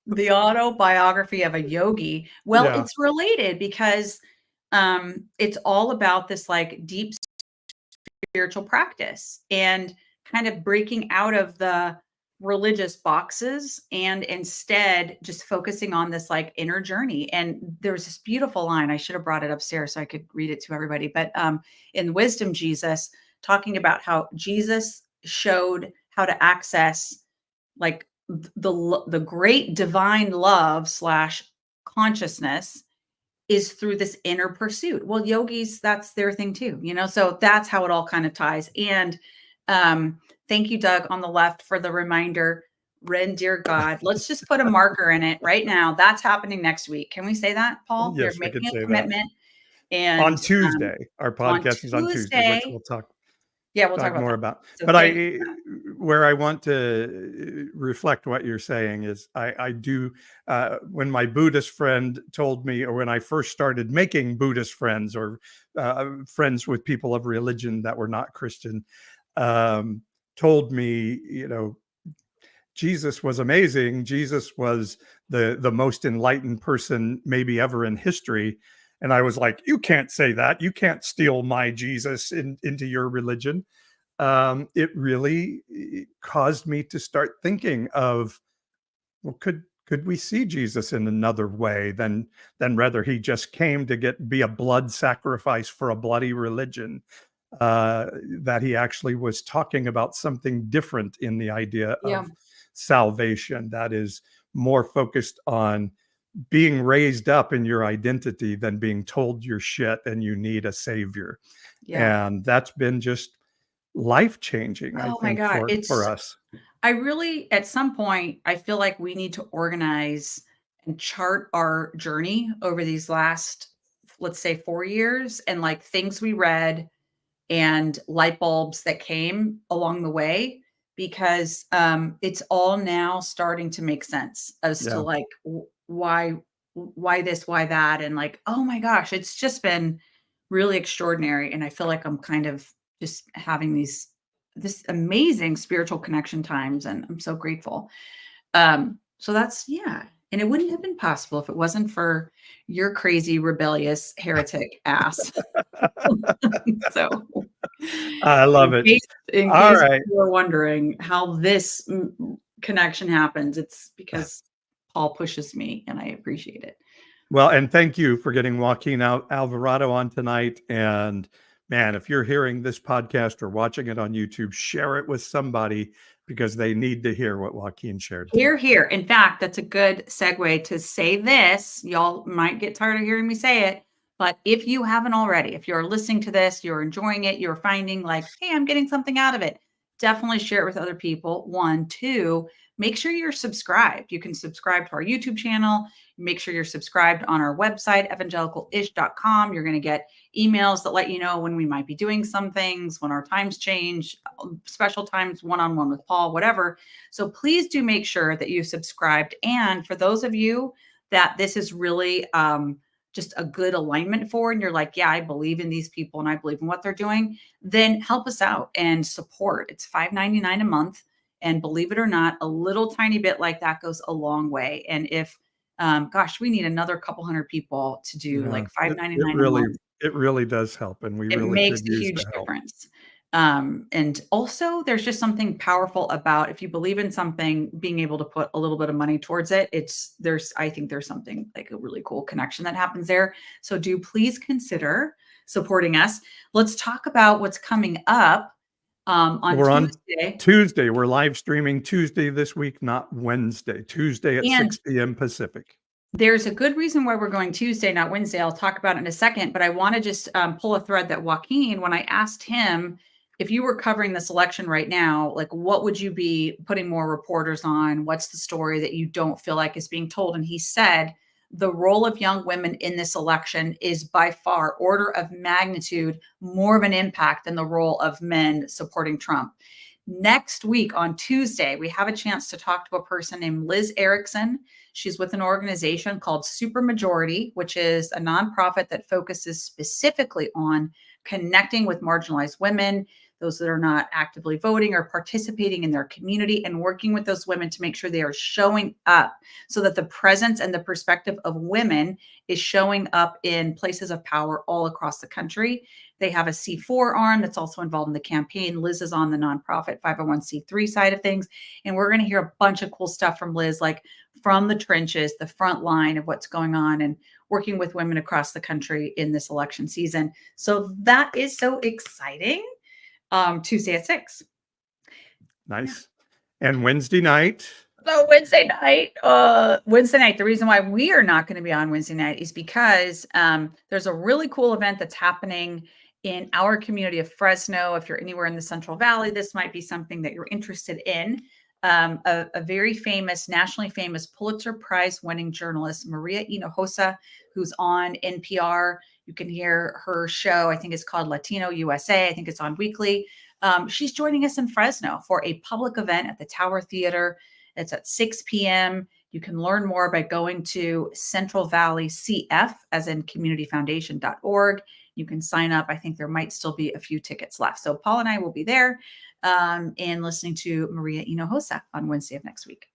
the autobiography of a yogi. Well, Yeah. it's related because it's all about this like deep spiritual practice and kind of breaking out of the religious boxes and instead just focusing on this like inner journey. And there's this beautiful line, I should have brought it upstairs so I could read it to everybody, but in Wisdom Jesus, talking about how Jesus showed how to access like the great divine love / consciousness is through this inner pursuit. Well, yogis, that's their thing too, so that's how it all kind of ties. And thank you, Doug, on the left for the reminder. Ren, dear God, let's just put a marker in it right now. That's happening next week. Can we say that, Paul? We're Yes, we could making say a that. commitment. And On Tuesday, our on podcast is on Tuesday, which Tuesday, we'll talk yeah, we'll talk about more that. about. So But thank where I want to reflect what you're saying is I do, when my Buddhist friend told me, or when I first started making Buddhist friends or friends with people of religion that were not Christian, told me, Jesus was amazing. Jesus was the most enlightened person maybe ever in history. And I was like, you can't say that. You can't steal my Jesus into your religion. It really caused me to start thinking of, well, could we see Jesus in another way than rather he just came to be a blood sacrifice for a bloody religion? That he actually was talking about something different in the idea Yeah. of salvation that is more focused on being raised up in your identity than being told you're shit and you need a savior. Yeah. And that's been just life changing, I Oh my think, God. for us. I really, at some point, I feel like we need to organize and chart our journey over these last, let's say, 4 years, and like things we read and light bulbs that came along the way, because it's all now starting to make sense as to Yeah. like why this, why that, and like, oh my gosh, it's just been really extraordinary. And I feel like I'm kind of just having this amazing spiritual connection times, and I'm so grateful. So that's, yeah, And it wouldn't have been possible if it wasn't for your crazy, rebellious heretic ass. So, I love it. in All case right. you were wondering how this connection happens, it's because Paul pushes me and I appreciate it. Well, and thank you for getting Joaquin Alvarado on tonight. And man, if you're hearing this podcast or watching it on YouTube, share it with somebody because they need to hear what Joaquin shared tonight. Here, here. In fact, that's a good segue to say this. Y'all might get tired of hearing me say it, but if you haven't already, if you're listening to this, you're enjoying it, you're finding like, hey, I'm getting something out of it, definitely share it with other people. One, two, make sure you're subscribed. You can subscribe to our YouTube channel. Make sure you're subscribed on our website, evangelicalish.com. You're going to get emails that let you know when we might be doing some things, when our times change, special times, one-on-one with Paul, whatever. So please do make sure that you've subscribed. And for those of you that this is really just a good alignment for, and you're like, yeah, I believe in these people and I believe in what they're doing, then help us out and support. It's $5.99 a month. And believe it or not, a little tiny bit like that goes a long way. And if gosh, we need another couple hundred people to do Yeah, like $5.99 it a really, month. it really does help. And we It really makes could a use huge the help. difference. And also there's just something powerful about if you believe in something, being able to put a little bit of money towards it. I think there's something like a really cool connection that happens there. So do please consider supporting us. Let's talk about what's coming up on We're on Tuesday. Tuesday. We're live streaming Tuesday this week, not Wednesday. Tuesday at And 6 p.m. Pacific. there's a good reason why we're going Tuesday, not Wednesday. I'll talk about it in a second, but I want to just pull a thread that Joaquin, when I asked him, if you were covering this election right now, like what would you be putting more reporters on? What's the story that you don't feel like is being told? And he said, the role of young women in this election is by far order of magnitude more of an impact than the role of men supporting Trump. Next week on Tuesday, we have a chance to talk to a person named Liz Erickson. She's with an organization called Supermajority, which is a nonprofit that focuses specifically on connecting with marginalized women, those that are not actively voting or participating in their community, and working with those women to make sure they are showing up so that the presence and the perspective of women is showing up in places of power all across the country. They have a C4 arm that's also involved in the campaign. Liz is on the nonprofit 501c3 side of things. And we're going to hear a bunch of cool stuff from Liz, like from the trenches, the front line of what's going on and working with women across the country in this election season. So that is so exciting. Tuesday at 6. Nice. Yeah. And Wednesday night. So Wednesday night, the reason why we are not going to be on Wednesday night is because there's a really cool event that's happening in our community of Fresno. If you're anywhere in the Central Valley, this might be something that you're interested in. A very famous, nationally famous Pulitzer Prize winning journalist, Maria Hinojosa, who's on NPR. You can hear her show. I think it's called Latino USA. I think it's on weekly. She's joining us in Fresno for a public event at the Tower Theater. It's at 6 p.m. You can learn more by going to Central Valley CF, as in communityfoundation.org. You can sign up. I think there might still be a few tickets left. So Paul and I will be there and listening to Maria Hinojosa on Wednesday of next week.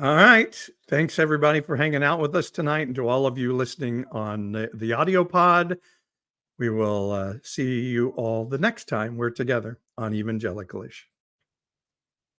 All right. Thanks, everybody, for hanging out with us tonight. And to all of you listening on the audio pod, we will see you all the next time we're together on Evangelicalish.